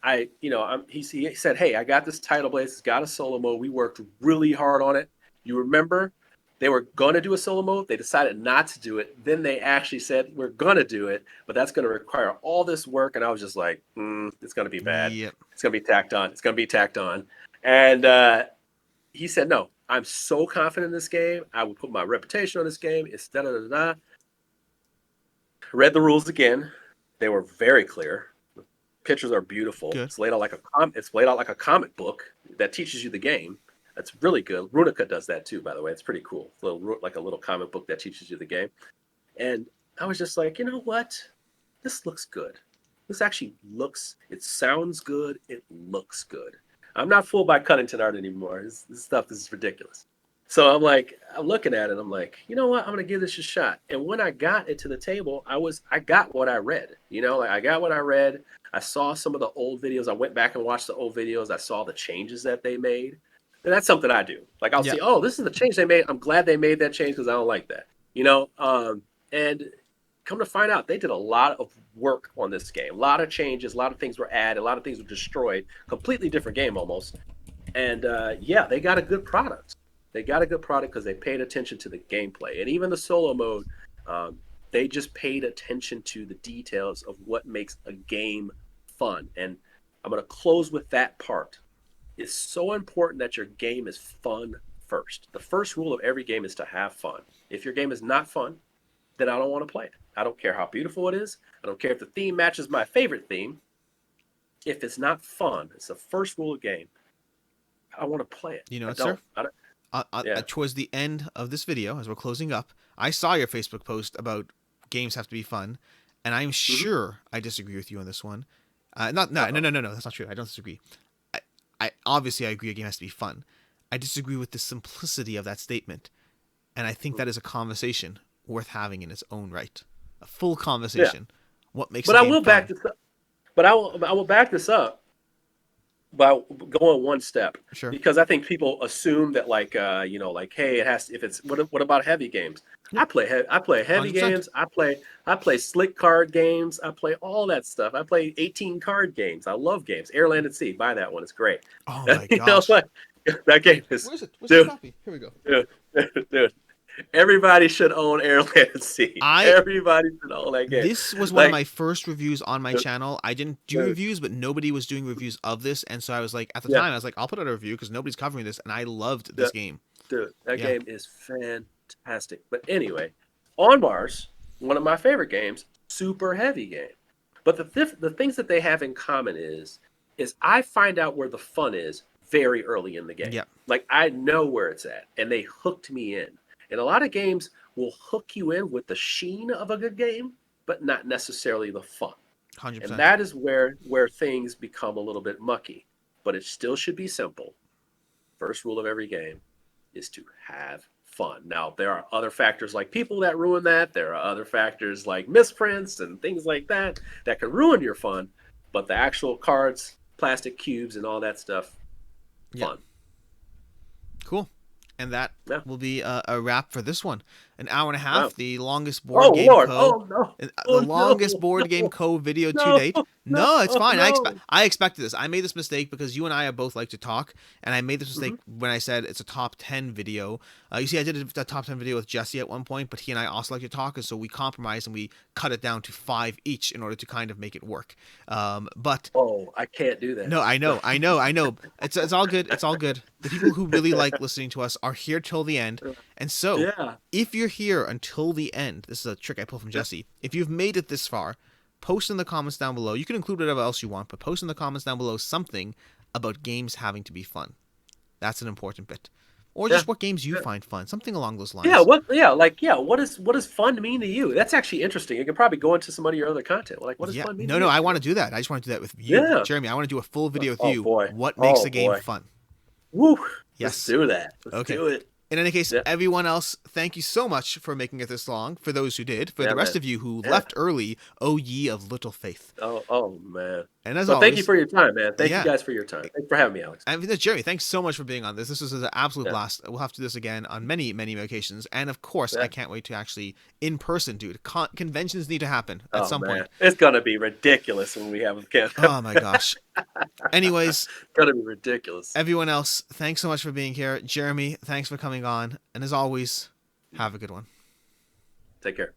he said, "Hey, I got this Tidal Blades. It's got a solo mode. We worked really hard on it. You remember they were going to do a solo mode. They decided not to do it. Then they actually said, we're going to do it, but that's going to require all this work." And I was just like, it's going to be bad. Yep. It's going to be tacked on. It's going to be tacked on. And he said, "No, I'm so confident in this game. I would put my reputation on this game. It's da-da-da-da." Read the rules again. They were very clear. The pictures are beautiful. Good. It's laid out like a comic book that teaches you the game. That's really good. Runica does that too, by the way. It's pretty cool. Like a little comic book that teaches you the game. And I was just like, you know what? This looks good. This actually it sounds good. It looks good. I'm not fooled by Cunnington art anymore. This stuff is ridiculous. So I'm looking at it. I'm like, you know what? I'm going to give this a shot. And when I got it to the table, I got what I read. I got what I read. I saw some of the old videos. I went back and watched the old videos. I saw the changes that they made. And that's something I do. Like I'll see, oh, this is the change they made. I'm glad they made that change because I don't like that. And come to find out, they did a lot of work on this game. A lot of changes, a lot of things were added, a lot of things were destroyed. Completely different game almost. And they got a good product. They got a good product because they paid attention to the gameplay. And even the solo mode, they just paid attention to the details of what makes a game fun. And I'm going to close with that part. It's so important that your game is fun first. The first rule of every game is to have fun. If your game is not fun, then I don't want to play it. I don't care how beautiful it is. I don't care if the theme matches my favorite theme. If it's not fun, it's the first rule of game. I want to play it. You know what, sir? Towards the end of this video, as we're closing up, I saw your Facebook post about games have to be fun, and I'm sure I disagree with you on this one. No, that's not true. I don't disagree. I obviously I agree a game has to be fun. I disagree with the simplicity of that statement, and I think that is a conversation worth having in its own right. A full conversation. Yeah. What makes? But I will back this up. But I will back this up by going one step. Sure. Because I think people assume that hey, it has. If it's what about heavy games? Yeah. I play heavy 100%. Games. I play slick card games. I play all that stuff. I play 18 card games. I love games. Air, Land, and Sea. Buy that one. It's great. Oh my gosh. That game is. Where's it? Where's the copy? Here we go. Dude. Everybody should own Air, Land, and Sea. Everybody should own that game. This was one of my first reviews on my channel. I didn't do reviews, but nobody was doing reviews of this, and so I was like, at the time, I was like, I'll put out a review because nobody's covering this, and I loved this game. Dude, that game is fantastic. But anyway, On Bars, one of my favorite games, super heavy game. But the things that they have in common is I find out where the fun is very early in the game. Yeah. Like I know where it's at, and they hooked me in. And a lot of games will hook you in with the sheen of a good game, but not necessarily the fun. 100%. And that is where things become a little bit mucky. But it still should be simple. First rule of every game is to have fun. Now, there are other factors like people that ruin that. There are other factors like misprints and things like that can ruin your fun. But the actual cards, plastic cubes, and all that stuff, fun. Cool. And that will be a wrap for this one. An hour and a half, the longest board game longest board game co video to date. No, it's fine. I expected this. I made this mistake because you and I both like to talk, and I made this mistake when I said it's a top 10 video. You see, I did a top 10 video with Jesse at one point, but he and I also like to talk, and so we compromised and we cut it down to 5 each in order to kind of make it work. But I can't do that. No, I know. It's all good. It's all good. The people who really like listening to us are here till the end, and so if you're here until the end, this is a trick I pulled from Jesse. If you've made it this far, post in the comments down below. You can include whatever else you want, but post in the comments down below something about games having to be fun. That's an important bit. or Yeah. just what games you Yeah. find fun, something along those Yeah, lines. what does fun mean to you? That's actually interesting. You could probably go into some of your other content. Like, what does Yeah, fun mean to no, no, you? I You want know? to do that. I just want to do that with you, Yeah. Jeremy. I want to do a full video with Oh you. boy. What makes Oh a game boy. fun? Woo. Let's Yes. do that. Let's Okay. do it. In any case, Yeah. everyone else, thank you so much for making it this long. For those who did, for Yeah, the rest man. of you who Yeah. left early, oh ye of little faith. Oh man. And as Well, thank you always, for your time, man. Thank you yeah. guys for your time. Thanks for having me, Alex. And Jeremy, thanks so much for being on this. This was an absolute Yeah. blast. We'll have to do this again on many, many occasions. And of course, I Yeah. can't wait to actually in person do it. Conventions need to happen at Oh some man. point. It's gonna be ridiculous when we have them camp. Oh my gosh. Anyways, It's gonna be ridiculous. everyone else, thanks so much for being here. Jeremy, thanks for coming on. And as always, have a good one. Take care.